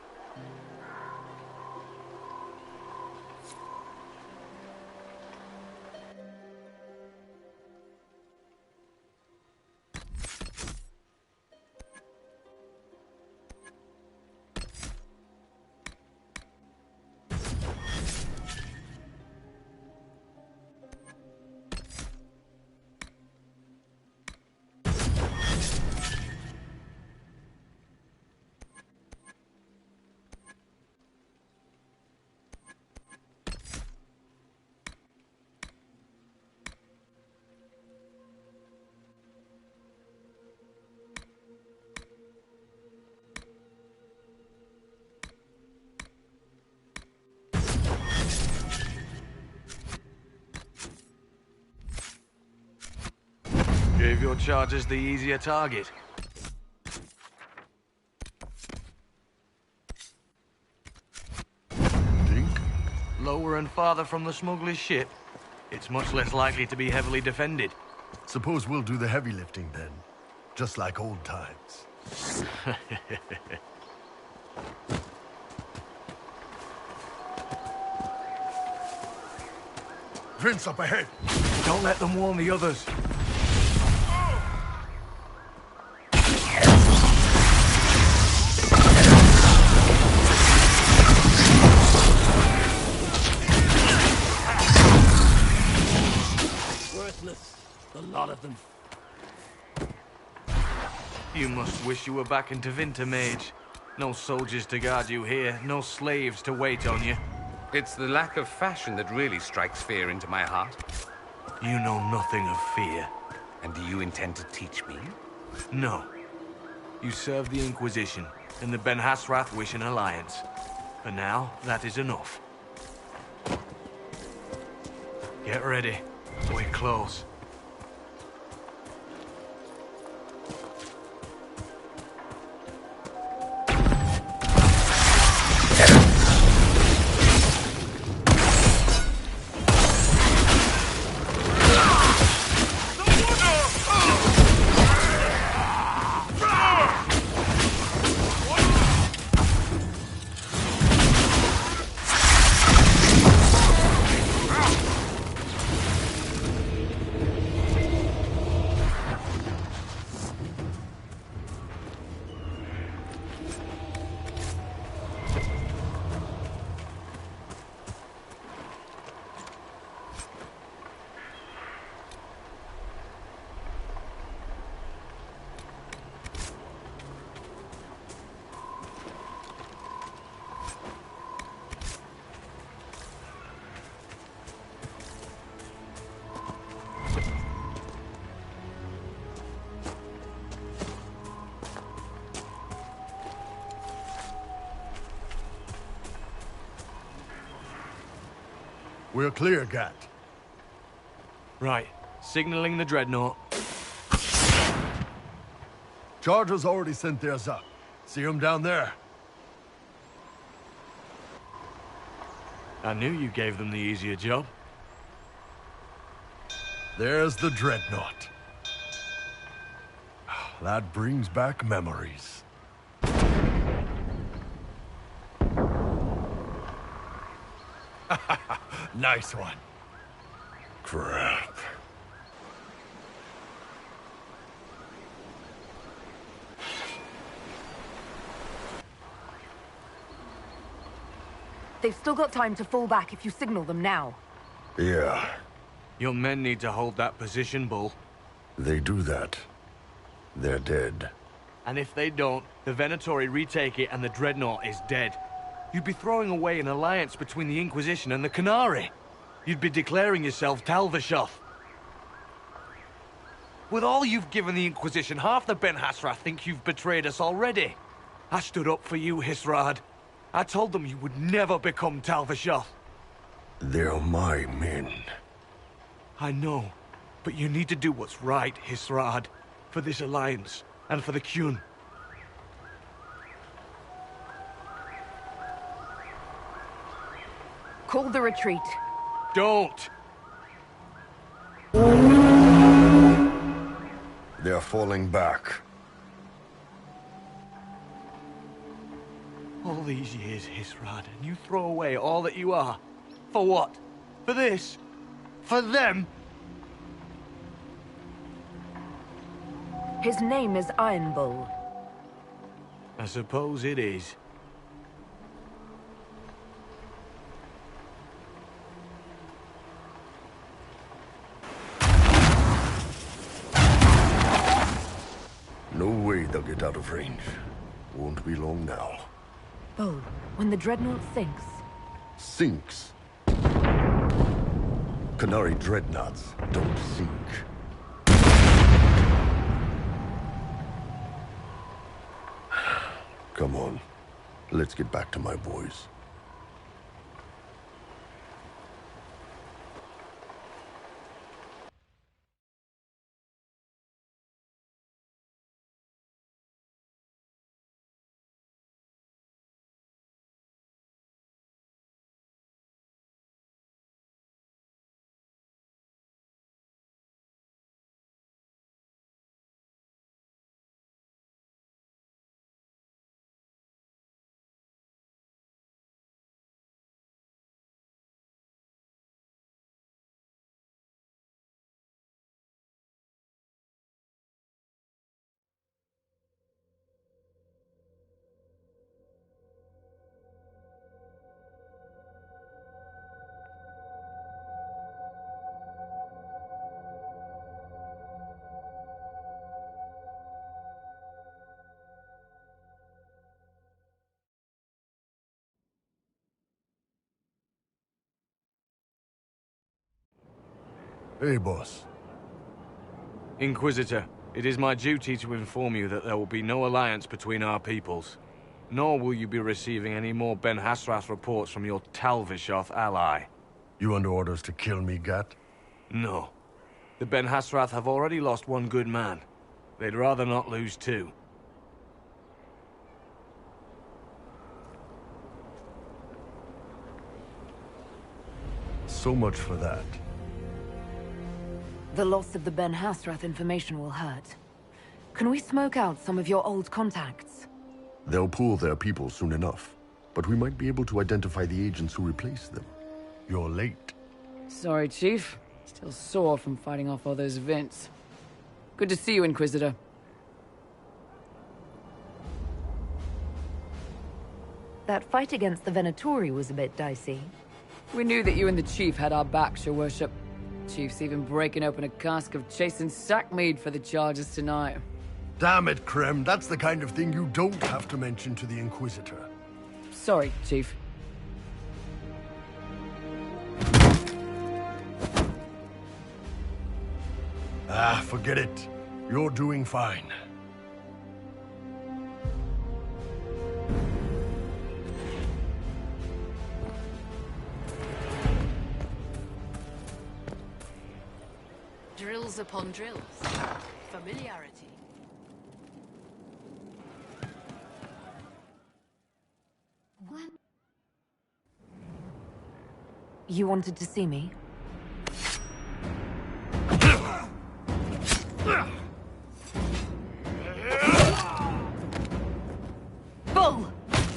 Gave your charges the easier target. Think? Lower and farther from the smuggler's ship, it's much less likely to be heavily defended. Suppose we'll do the heavy lifting then. Just like old times. Vince, up ahead! Don't let them warn the others. Worthless, the lot of them. You must wish you were back in Tevinter, Mage. No soldiers to guard you here, no slaves to wait on you. It's the lack of fashion that really strikes fear into my heart. You know nothing of fear. And do you intend to teach me? No. You serve the Inquisition, and the Ben Hasrath wish an alliance. For now, that is enough. Get ready. We're close. We're clear, Gat. Right. Signaling the dreadnought. Chargers already sent theirs up. See them down there? I knew you gave them the easier job. There's the dreadnought. That brings back memories. Nice one. Crap. They've still got time to fall back if you signal them now. Yeah. Your men need to hold that position, Bull. They do that. They're dead. And if they don't, the Venatori retake it and the Dreadnought is dead. You'd be throwing away an alliance between the Inquisition and the Qunari. You'd be declaring yourself Tal-Vashoth. With all you've given the Inquisition, half the Ben Hassrath think you've betrayed us already. I stood up for you, Hisrad. I told them you would never become Tal-Vashoth. They're my men. I know, but you need to do what's right, Hisrad. For this alliance, and for the Qun. Call the retreat. Don't! They're falling back. All these years, Hisrad, and you throw away all that you are. For what? For this? For them? His name is Iron Bull. I suppose it is. No way they'll get out of range. Won't be long now. Bull, when the Dreadnought sinks... Sinks? Qunari dreadnoughts don't sink. Come on. Let's get back to my boys. Hey, boss. Inquisitor, it is my duty to inform you that there will be no alliance between our peoples. Nor will you be receiving any more Ben Hassrath reports from your Tal-Vashoth ally. You under orders to kill me, Gat? No. The Ben Hassrath have already lost one good man. They'd rather not lose two. So much for that. The loss of the Ben Hassrath information will hurt. Can we smoke out some of your old contacts? They'll pool their people soon enough. But we might be able to identify the agents who replaced them. You're late. Sorry, Chief. Still sore from fighting off all those events. Good to see you, Inquisitor. That fight against the Venatori was a bit dicey. We knew that you and the Chief had our backs, Your Worship. Chief's even breaking open a cask of chasing sack mead for the charges tonight. Damn it, Krem. That's the kind of thing you don't have to mention to the Inquisitor. Sorry, Chief. Ah, forget it. You're doing fine. upon drills. Familiarity. What? You wanted to see me? Bull!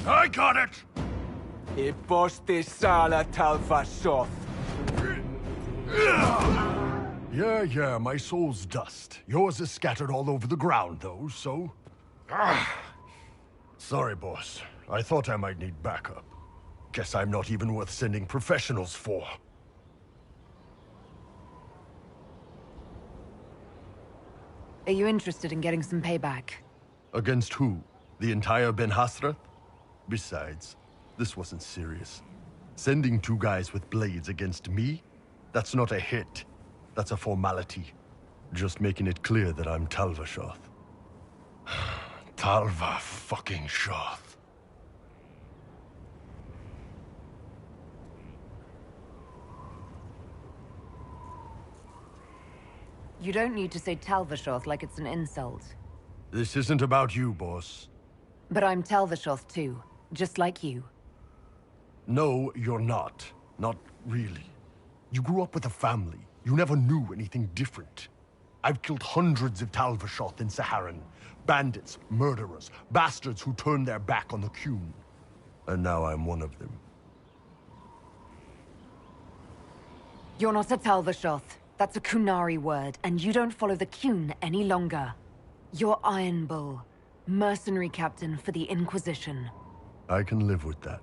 I got it! Iposte sala talvashoth. Yeah, my soul's dust. Yours is scattered all over the ground, though, so... Sorry, boss. I thought I might need backup. Guess I'm not even worth sending professionals for. Are you interested in getting some payback? Against who? The entire Ben Hasrath? Besides, this wasn't serious. Sending 2 guys with blades against me? That's not a hit. That's a formality. Just making it clear that I'm Talvashoth. Talva fucking Shoth. You don't need to say Talvashoth like it's an insult. This isn't about you, boss. But I'm Talvashoth too, just like you. No, you're not. Not really. You grew up with a family. You never knew anything different. I've killed hundreds of Talvashoth in Saharan. Bandits, murderers, bastards who turned their back on the Qun. And now I'm one of them. You're not a Talvashoth. That's a Qunari word, and you don't follow the Qun any longer. You're Iron Bull, mercenary captain for the Inquisition. I can live with that.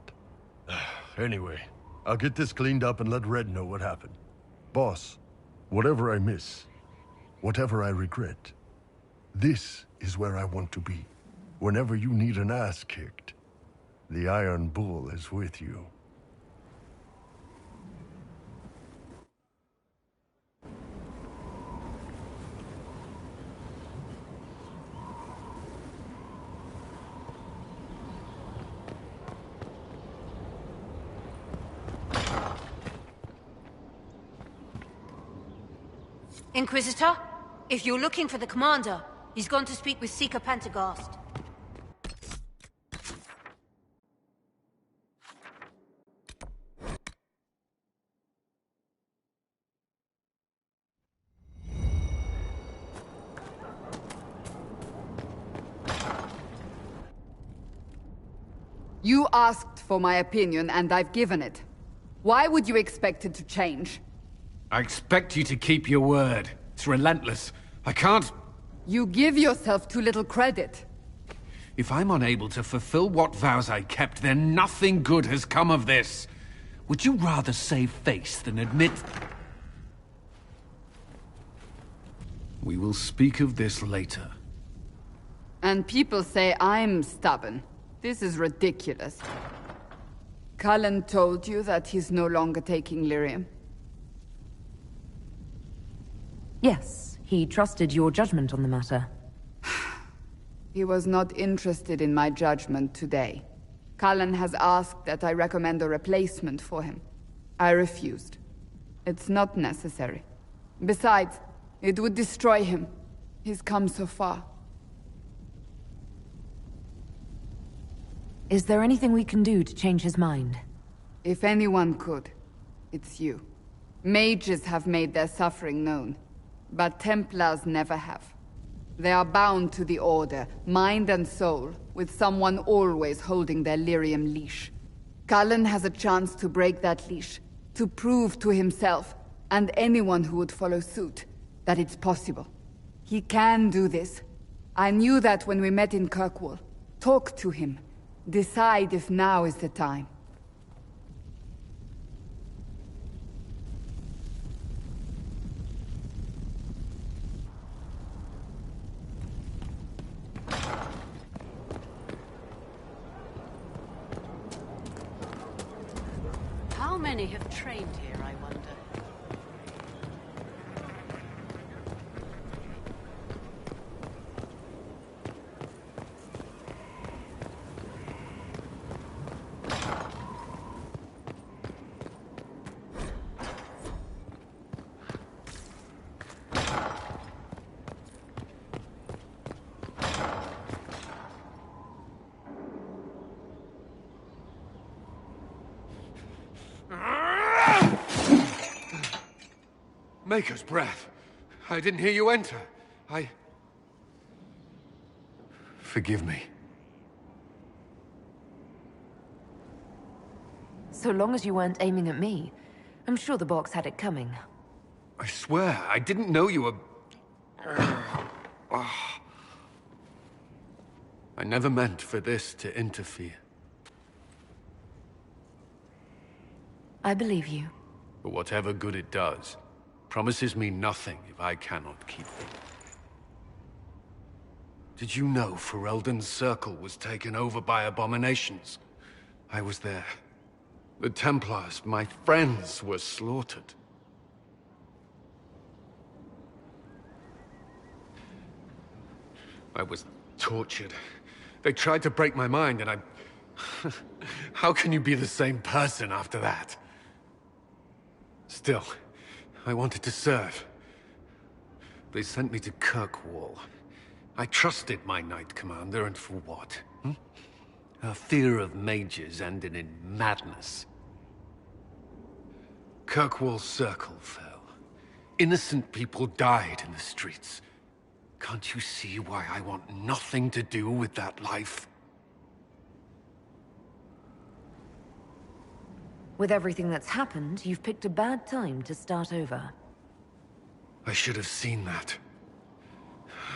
Anyway, I'll get this cleaned up and let Red know what happened. Boss, whatever I miss, whatever I regret, this is where I want to be. Whenever you need an ass kicked, the Iron Bull is with you. Inquisitor, if you're looking for the commander, he's gone to speak with Seeker Pentagast. You asked for my opinion, and I've given it. Why would you expect it to change? I expect you to keep your word. It's relentless. I can't... You give yourself too little credit. If I'm unable to fulfill what vows I kept, then nothing good has come of this. Would you rather save face than admit... We will speak of this later. And people say I'm stubborn. This is ridiculous. Cullen told you that he's no longer taking lyrium? Yes, he trusted your judgment on the matter. He was not interested in my judgment today. Cullen has asked that I recommend a replacement for him. I refused. It's not necessary. Besides, it would destroy him. He's come so far. Is there anything we can do to change his mind? If anyone could, it's you. Mages have made their suffering known, but Templars never have. They are bound to the Order, mind and soul, with someone always holding their lyrium leash. Cullen has a chance to break that leash, to prove to himself, and anyone who would follow suit, that it's possible. He can do this. I knew that when we met in Kirkwall. Talk to him. Decide if now is the time. How many have trained here, I wonder? Maker's breath. I didn't hear you enter. Forgive me. So long as you weren't aiming at me, I'm sure the box had it coming. I swear, I didn't know you were... I never meant for this to interfere. I believe you. But whatever good it does, promises me nothing if I cannot keep it. Did you know Ferelden's circle was taken over by abominations? I was there. The Templars, my friends, were slaughtered. I was tortured. They tried to break my mind, and I... How can you be the same person after that? Still, I wanted to serve. They sent me to Kirkwall. I trusted my Knight Commander, and for what? Her fear of mages ended in madness. Kirkwall's circle fell. Innocent people died in the streets. Can't you see why I want nothing to do with that life? With everything that's happened, you've picked a bad time to start over. I should have seen that.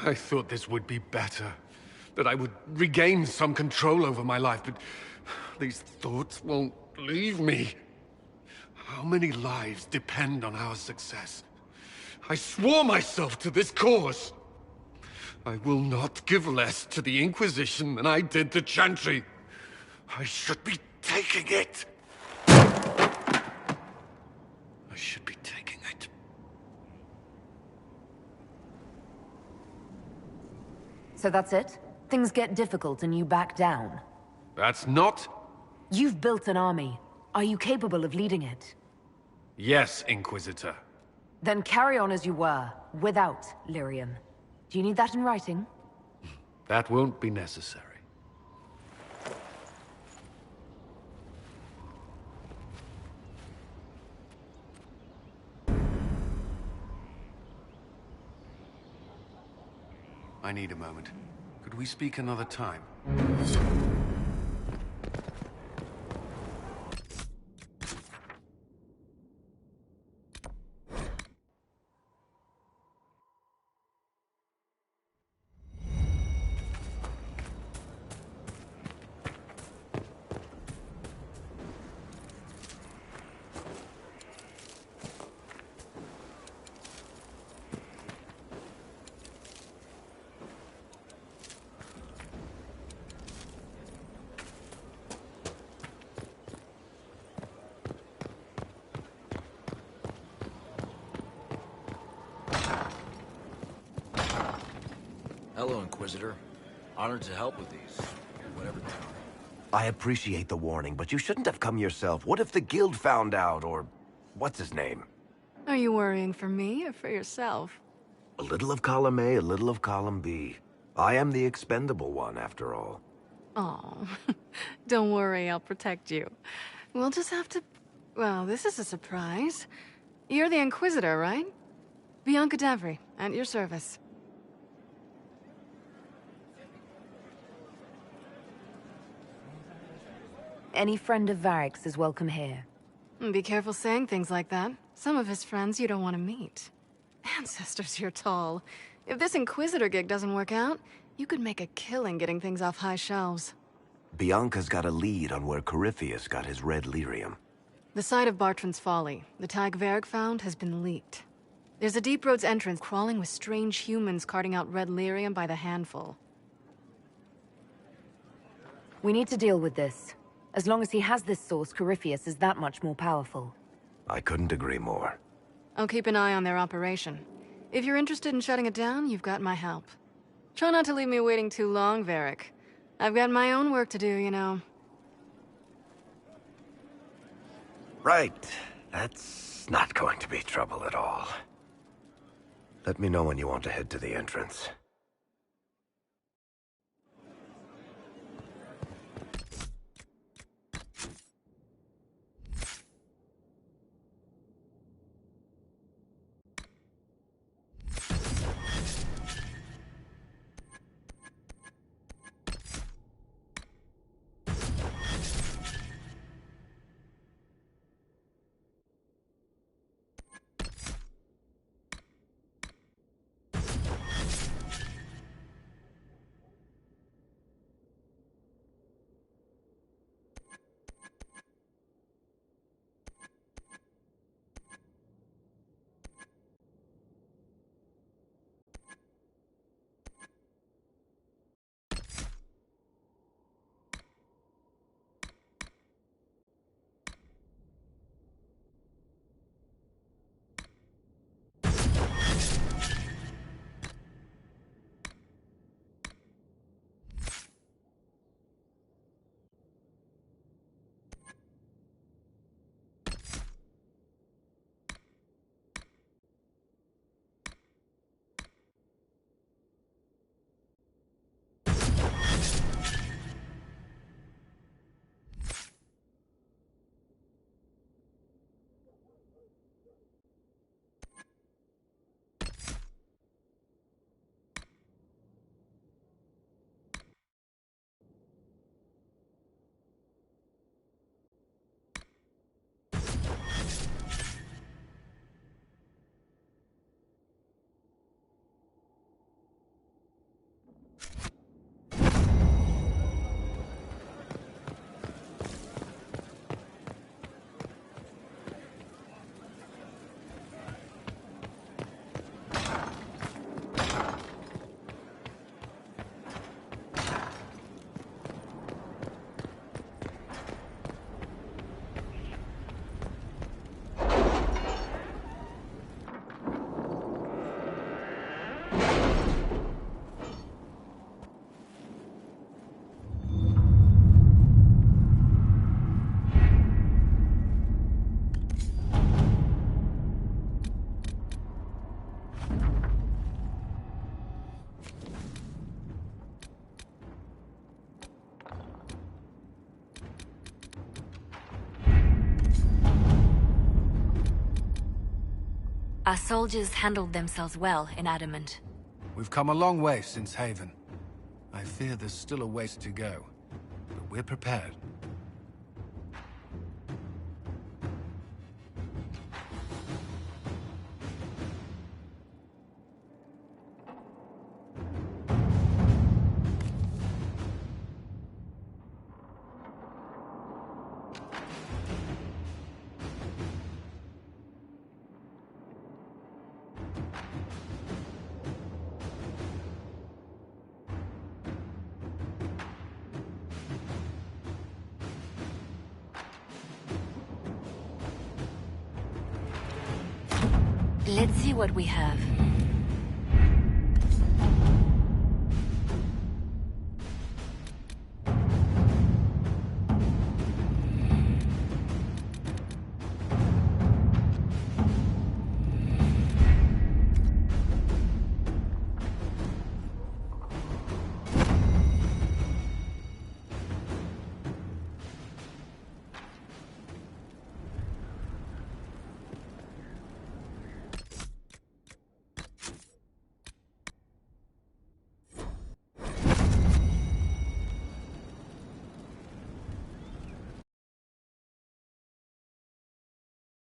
I thought this would be better. That I would regain some control over my life, but these thoughts won't leave me. How many lives depend on our success? I swore myself to this cause. I will not give less to the Inquisition than I did to Chantry. I should be taking it. I should be taking it. So that's it? Things get difficult and you back down? That's not... You've built an army. Are you capable of leading it? Yes, Inquisitor. Then carry on as you were, without Lyrium. Do you need that in writing? That won't be necessary. I need a moment. Could we speak another time? Hello, Inquisitor. Honored to help with these. Whatever they are. I appreciate the warning, but you shouldn't have come yourself. What if the guild found out, or... what's his name? Are you worrying for me or for yourself? A little of column A, a little of column B. I am the expendable one, after all. Oh, don't worry, I'll protect you. We'll just have to... Well, this is a surprise. You're the Inquisitor, right? Bianca Davry, at your service. Any friend of Varric's is welcome here. Be careful saying things like that. Some of his friends you don't want to meet. Ancestors, you're tall. If this Inquisitor gig doesn't work out, you could make a killing getting things off high shelves. Bianca's got a lead on where Corypheus got his red lyrium. The site of Bartran's Folly, the tag Varric found, has been leaked. There's a deep roads entrance crawling with strange humans carting out red lyrium by the handful. We need to deal with this. As long as he has this source, Corypheus is that much more powerful. I couldn't agree more. I'll keep an eye on their operation. If you're interested in shutting it down, you've got my help. Try not to leave me waiting too long, Varric. I've got my own work to do, you know. Right. That's not going to be trouble at all. Let me know when you want to head to the entrance. Our soldiers handled themselves well in Adamant. We've come a long way since Haven. I fear there's still a ways to go, but we're prepared. Let's see what we have.